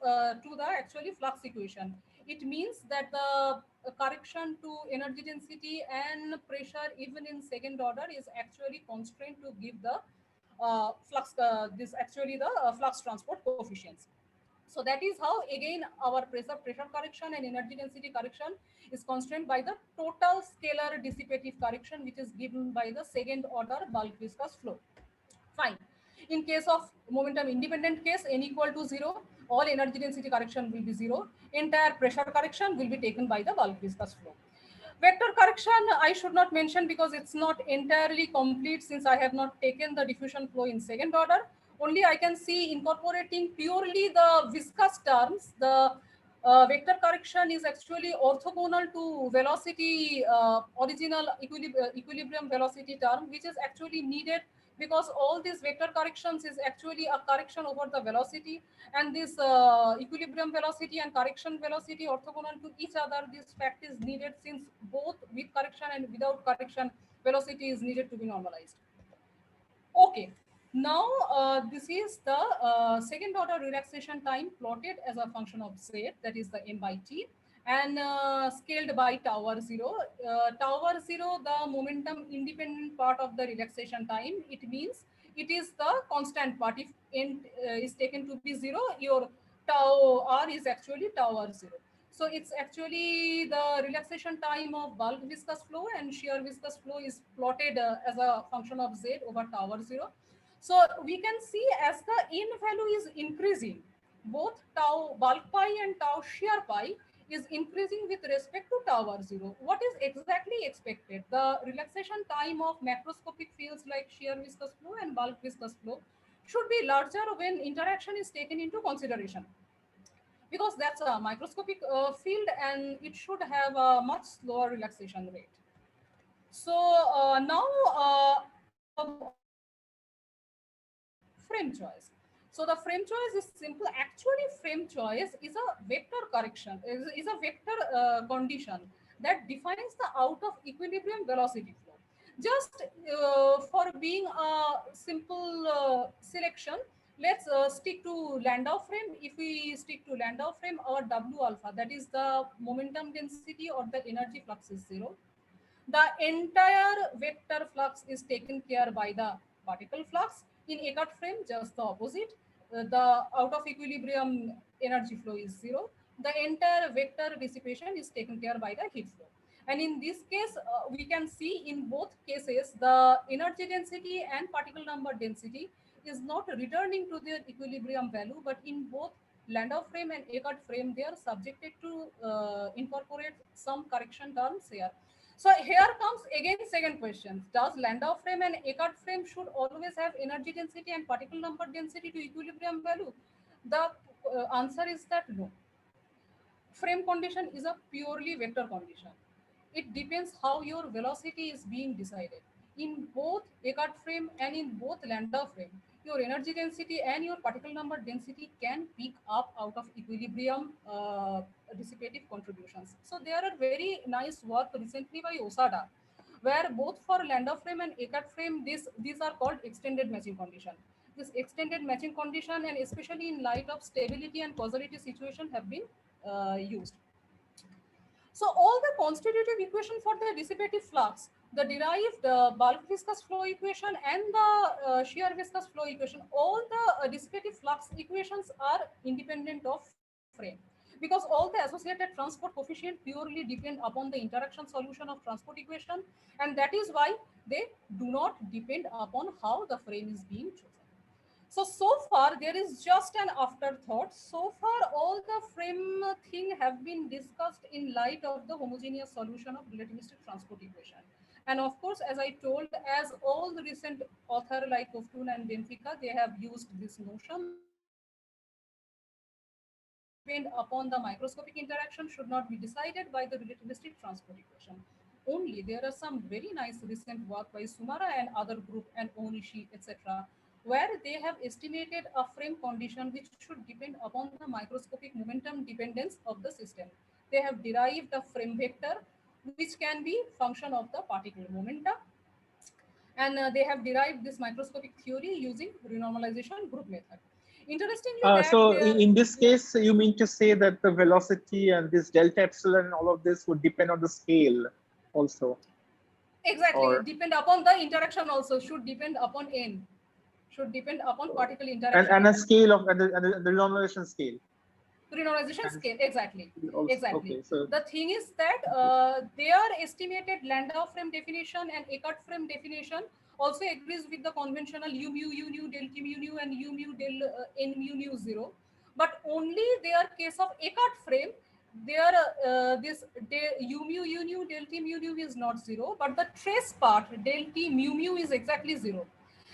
to the actually flux equation. It means that the correction to energy density and pressure even in second order is actually constrained to give the flux, this actually the flux transport coefficients. So that is how again our pressure correction and energy density correction is constrained by the total scalar dissipative correction, which is given by the second order bulk viscous flow. Fine. In case of momentum independent case, n equal to 0, all energy density correction will be 0. Entire pressure correction will be taken by the bulk viscous flow. Vector correction I should not mention because it's not entirely complete since I have not taken the diffusion flow in second order. Only I can see incorporating purely the viscous terms. The vector correction is actually orthogonal to velocity, original equilibrium velocity term, which is actually needed because all these vector corrections is actually a correction over the velocity, and this equilibrium velocity and correction velocity orthogonal to each other. This fact is needed since both with correction and without correction velocity is needed to be normalized. Okay, now this is the second order relaxation time plotted as a function of z, that is the m by t, and scaled by tower 0. Tower 0, the momentum independent part of the relaxation time. It means it is the constant part. If n is taken to be 0, your tau r is actually tower 0. So it's actually the relaxation time of bulk viscous flow, and shear viscous flow is plotted as a function of z over tower 0. So we can see as the n value is increasing, both tau bulk pi and tau shear pi is increasing with respect to tower 0. What is exactly expected? The relaxation time of macroscopic fields like shear viscous flow and bulk viscous flow should be larger when interaction is taken into consideration, because that's a microscopic field and it should have a much slower relaxation rate. So now frame choice. So the frame choice is simple. Actually, frame choice is a vector correction, is a vector condition that defines the out of equilibrium velocity flow. Just for being a simple selection, let's stick to Landau frame. If we stick to Landau frame, our W alpha, that is the momentum density or the energy flux, is 0. The entire vector flux is taken care by the particle flux. In Eckert frame, just the opposite. The out of equilibrium energy flow is 0. The entire vector dissipation is taken care by the heat flow. And in this case, we can see in both cases, the energy density and particle number density is not returning to their equilibrium value, but in both Landau frame and Eckert frame, they are subjected to incorporate some correction terms here. So here comes again second question. Does Landau frame and Eckert frame should always have energy density and particle number density to equilibrium value? The answer is that no. Frame condition is a purely vector condition. It depends how your velocity is being decided. In both Eckert frame and in both Landau frame, your energy density and your particle number density can pick up out of equilibrium dissipative contributions. So there are very nice work recently by Osada, where both for Landau frame and Eckert frame, these are called extended matching condition. This extended matching condition, and especially in light of stability and causality situation, have been used. So all the constitutive equation for the dissipative flux, the derived bulk viscous flow equation and the shear viscous flow equation, all the dissipative flux equations are independent of frame, because all the associated transport coefficient purely depend upon the interaction solution of transport equation, and that is why they do not depend upon how the frame is being chosen. So far there is just an afterthought. So far all the frame thing have been discussed in light of the homogeneous solution of relativistic transport equation. And of course, as I told, as all the recent author like Koftun and Benfica, they have used this notion that depend upon the microscopic interaction should not be decided by the relativistic transport equation. Only there are some very nice recent work by Sumara and other group and Onishi, etc., where they have estimated a frame condition which should depend upon the microscopic momentum dependence of the system. They have derived a frame vector which can be function of the particle momenta, and they have derived this microscopic theory using renormalization group method. Interestingly, so in this case, you mean to say that the velocity and this delta epsilon and all of this would depend on the scale also? Exactly, or depend upon the interaction also, should depend upon n, should depend upon particle interaction. And a scale of, and the renormalization scale. Renormalization scale, exactly. Also, exactly. Okay, so the thing is that their estimated Landau frame definition and Eckert frame definition also agrees with the conventional u mu u nu del t mu nu and u mu del n mu nu 0. But only their case of Eckert frame, their this u mu u nu del t mu nu is not 0, but the trace part del t mu mu is exactly 0.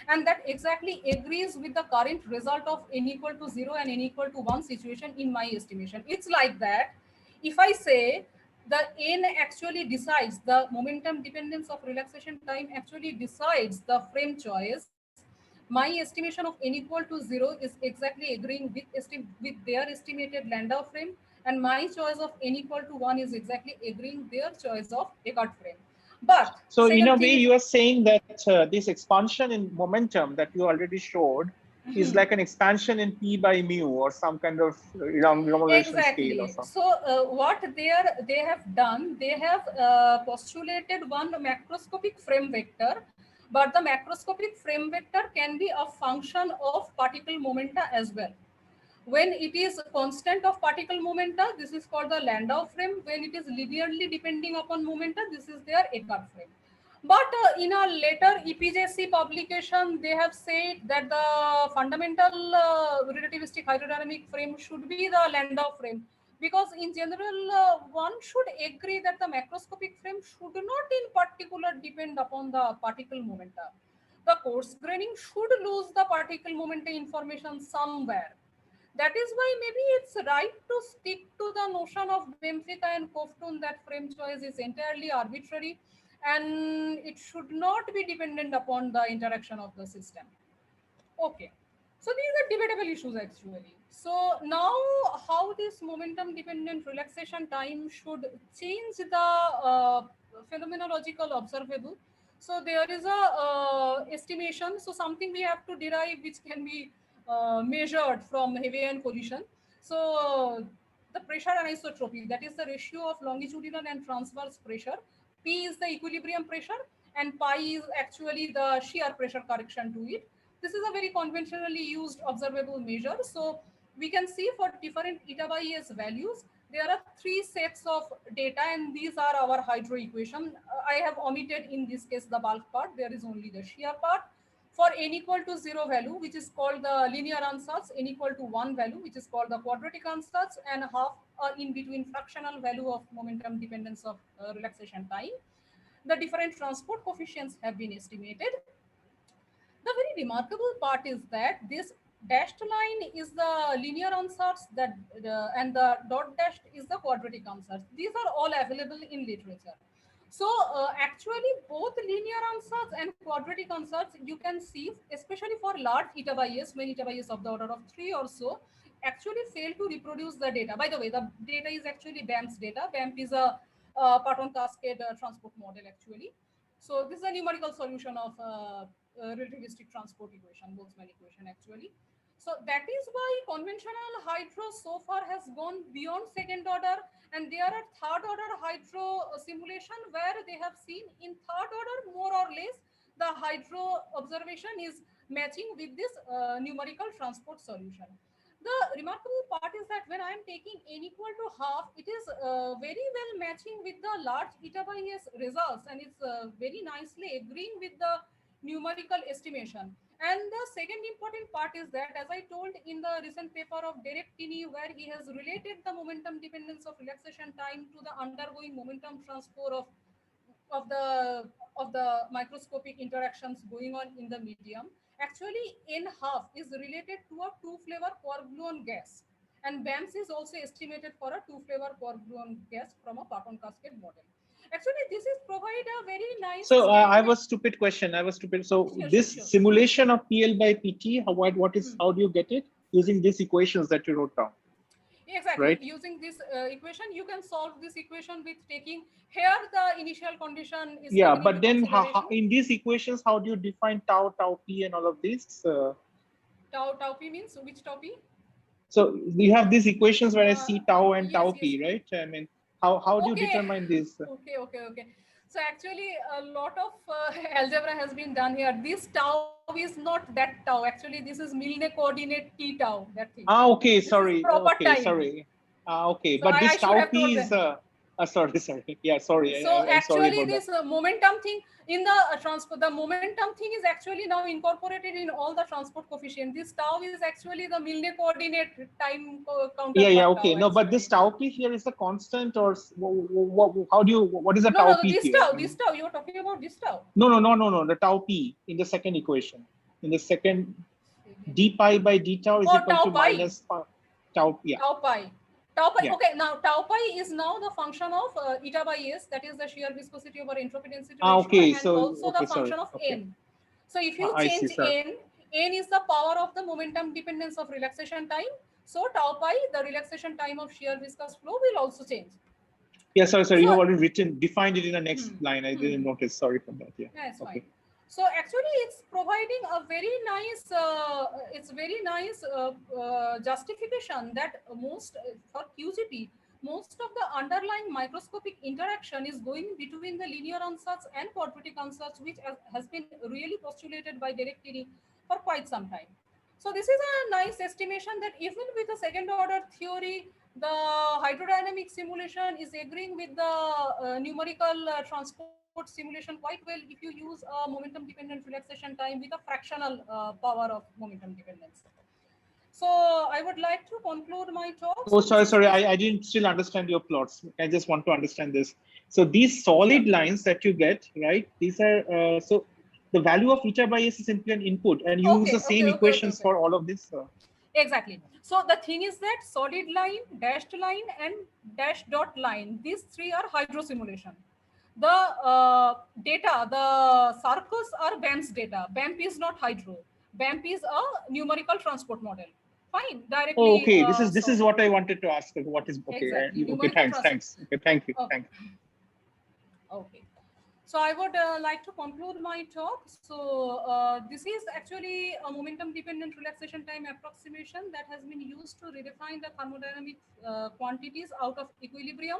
And that exactly agrees with the current result of n equal to 0 and n equal to 1 situation in my estimation. It's like that if I say the n actually decides, the momentum dependence of relaxation time actually decides the frame choice, my estimation of n equal to 0 is exactly agreeing with their estimated Landau frame, and my choice of n equal to 1 is exactly agreeing their choice of Eckert frame. But so in a way, you are saying that this expansion in momentum that you already showed is like an expansion in p by mu or some kind of renormalization scale or something. So what they have done, they have postulated one macroscopic frame vector, but the macroscopic frame vector can be a function of particle momenta as well. When it is constant of particle momenta, this is called the Landau frame. When it is linearly depending upon momenta, this is their Eckert frame. But in a later EPJC publication, they have said that the fundamental relativistic hydrodynamic frame should be the Landau frame, because in general, one should agree that the macroscopic frame should not in particular depend upon the particle momenta. The coarse graining should lose the particle momenta information somewhere. That is why maybe it's right to stick to the notion of Benfica and Koftun that frame choice is entirely arbitrary and it should not be dependent upon the interaction of the system. Okay, so these are debatable issues actually. So now how this momentum dependent relaxation time should change the phenomenological observable. So there is a estimation, so something we have to derive which can be measured from Heavian collision. So the pressure anisotropy, that is the ratio of longitudinal and transverse pressure. P is the equilibrium pressure and pi is actually the shear pressure correction to it. This is a very conventionally used observable measure. So we can see for different eta by S values, there are three sets of data and these are our hydro equation. I have omitted in this case the bulk part, there is only the shear part. For n equal to 0 value, which is called the linear ansatz, n equal to 1 value, which is called the quadratic ansatz, and half in between fractional value of momentum dependence of relaxation time. The different transport coefficients have been estimated. The very remarkable part is that this dashed line is the linear ansatz and the dot dashed is the quadratic ansatz. These are all available in literature. So actually both linear ansatz and quadratic ansatz you can see, especially for large eta by s, when eta by s of the order of 3 or so, actually fail to reproduce the data. By the way, the data is actually BAMP's data. BAMP is a Parton cascade transport model actually. So this is a numerical solution of relativistic transport equation, Boltzmann equation actually. So that is why conventional hydro so far has gone beyond second order, and there are third order hydro simulation where they have seen in third order more or less the hydro observation is matching with this numerical transport solution. The remarkable part is that when I am taking n equal to half, it is very well matching with the large eta by s results, and it's very nicely agreeing with the numerical estimation. And the second important part is that, as I told in the recent paper of Derek Tinney, where he has related the momentum dependence of relaxation time to the undergoing momentum transfer of the microscopic interactions going on in the medium. Actually, n half is related to a two flavor quark gluon gas, and BAMS is also estimated for a two flavor quark gluon gas from a Parton cascade model. Actually, this is provide a very nice. So I have a stupid question. So Sure, this sure. simulation of PL by PT, what is, how do you get it? Using these equations that you wrote down. Exactly. Right? Using this equation, you can solve this equation with taking here the initial condition is Yeah, taken but into then consideration. in these equations, how do you define tau, tau p, and all of this? Tau p means which tau p? So you have these equations where I see tau and yes, tau p, right? I mean, how do you Okay. determine this? Okay. So actually, a lot of algebra has been done here. This tau is not that tau. Actually, this is Milne coordinate t tau. That thing. Okay, This is sorry. proper Okay, time. sorry. Okay, So but I this should tau have told p is them. sorry. Yeah, sorry. So I'm sorry actually about that. this momentum thing in the transport, the momentum thing is actually now incorporated in all the transport coefficient. This tau is actually the Milne coordinate time counterpart. Yeah, okay. Tau, No, but this tau p here is a constant, or what is the tau p here? This tau, you're talking about this tau? No, the tau p in the second equation. In the second, d pi by d tau is equal tau to pi. minus tau, yeah. Tau pi. Tau pi, Yeah. okay, now tau pi is now the function of eta by s, that is the shear viscosity over entropy density ratio, Okay, and so, also okay, the function sorry. of Okay. n. So if you I see, change sir. n is the power of the momentum dependence of relaxation time. So tau pi, the relaxation time of shear viscous flow, will also change. Yeah, sorry. So, you have already defined it in the next line. I didn't notice. Sorry for that. Yeah. Yeah, it's Okay. fine. So actually, it's providing a very nice justification that for QGT, most of the underlying microscopic interaction is going between the linear ansatz and quadratic ansatz, which has been really postulated by Derek Tinney for quite some time. So this is a nice estimation that even with a second order theory, the hydrodynamic simulation is agreeing with the numerical transport simulation quite well if you use a momentum dependent relaxation time with a fractional power of momentum dependence. So I would like to conclude my talk. Oh, sorry. I didn't still understand your plots. I just want to understand this. So these solid lines that you get, right? These are so the value of eta by s is simply an input, and you use the same equations for all of this. Exactly. So the thing is that solid line, dashed line, and dash dot line, these three are hydro simulation. The data, the circles are BAMP's data. BAMP is not hydro. BAMP is a numerical transport model. Fine, directly. Oh, okay. This is what I wanted to ask. What is okay? Exactly. Okay, thanks. Okay, thank you. Okay. Okay. So I would like to conclude my talk. So this is actually a momentum dependent relaxation time approximation that has been used to redefine the thermodynamic quantities out of equilibrium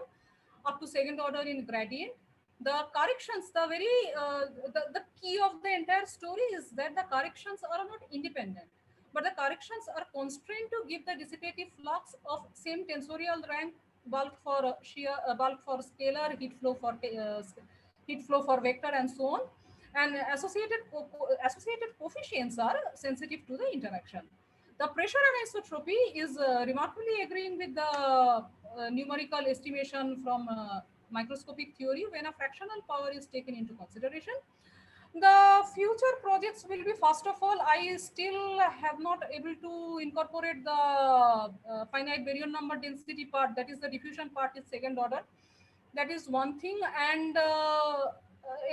up to second order in gradient. The corrections, the key of the entire story is that the corrections are not independent, but the corrections are constrained to give the dissipative flux of same tensorial rank, bulk for bulk for scalar, heat flow for vector, and so on. And associated coefficients are sensitive to the interaction. The pressure anisotropy is remarkably agreeing with the numerical estimation from microscopic theory when a fractional power is taken into consideration. The future projects will be, first of all, I still have not able to incorporate the finite baryon number density part, that is the diffusion part is second order. That is one thing. And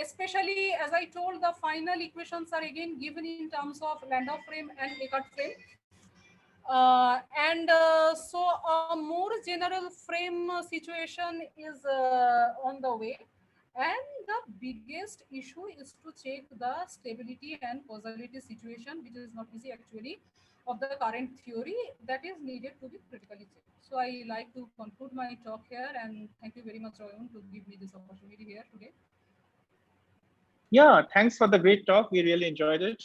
especially, as I told, the final equations are again given in terms of Landau frame and Eckert frame. So a more general frame situation is on the way. And the biggest issue is to check the stability and causality situation, which is not easy actually, of the current theory that is needed to be critically checked. So I like to conclude my talk here, and thank you very much, Oyun, to give me this opportunity here today. Yeah, thanks for the great talk. We really enjoyed it.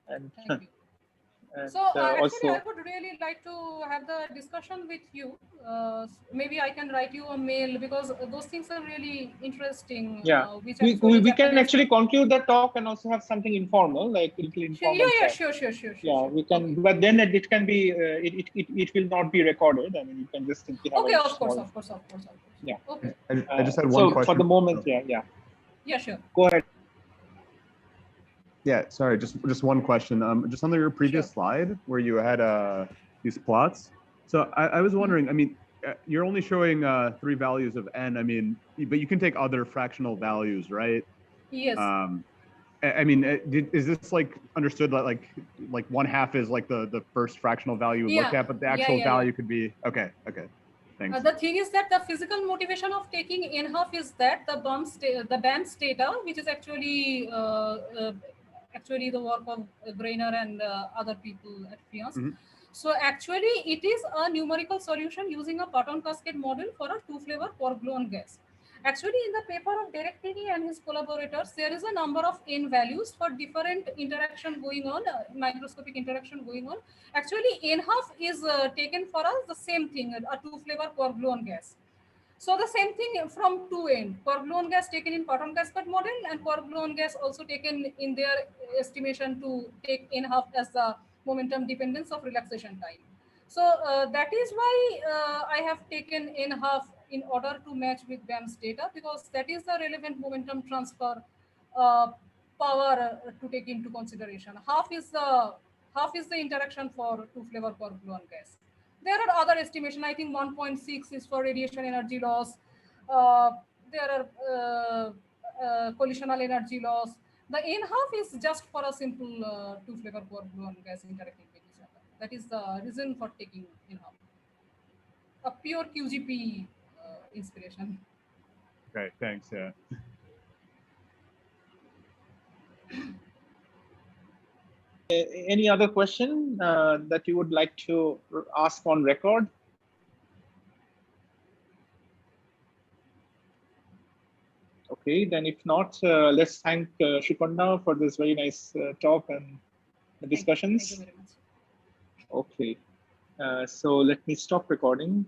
And thank you. And so actually, also, I would really like to have the discussion with you. Maybe I can write you a mail, because those things are really interesting. Yeah, Which we can actually conclude the talk and also have something informal, like a little informal. Yeah, chat. Sure. Yeah, we can, okay. But then it can be, it will not be recorded. I mean, you can just simply have okay, a of course. Yeah. Okay. I just had one question. For the moment, yeah. Yeah, sure. Go ahead. Yeah, sorry, just one question. Just on your previous slide where you had these plots. So I was wondering, I mean, you're only showing 3 values of n. I mean, but you can take other fractional values, right? Yes. I mean, is this like understood that like 1/2 is like the first fractional value you look at, but the actual value could be okay. Thanks. The thing is that the physical motivation of taking n-half is that the BAMS data, which is actually actually the work of Greiner and other people at FIANS. Mm-hmm. So actually, it is a numerical solution using a pattern cascade model for a 2-flavor core-gluon gas. Actually, in the paper of Directini and his collaborators, there is a number of n values for different interaction going on, microscopic interaction going on. Actually, n-half is taken for us the same thing, a 2-flavor core-gluon gas. So the same thing from 2 end, core-gluon gas taken in pattern cascade model, and core-gluon gas also taken in their estimation to take n-half as the momentum dependence of relaxation time. So that is why I have taken n-half in order to match with BAMS data, because that is the relevant momentum transfer power to take into consideration. Half is the interaction for 2-flavor core-gluon gas. There are other estimation. I think 1.6 is for radiation energy loss. There are collisional energy loss. The n-half is just for a simple 2-flavor core-gluon gas interacting with each other. That is the reason for taking n-half. A pure QGP inspiration. Great, thanks. Yeah. Any other question that you would like to ask on record? Okay, then if not, let's thank Sukanya for this very nice talk and the discussions. Thank you very much. Okay, so let me stop recording.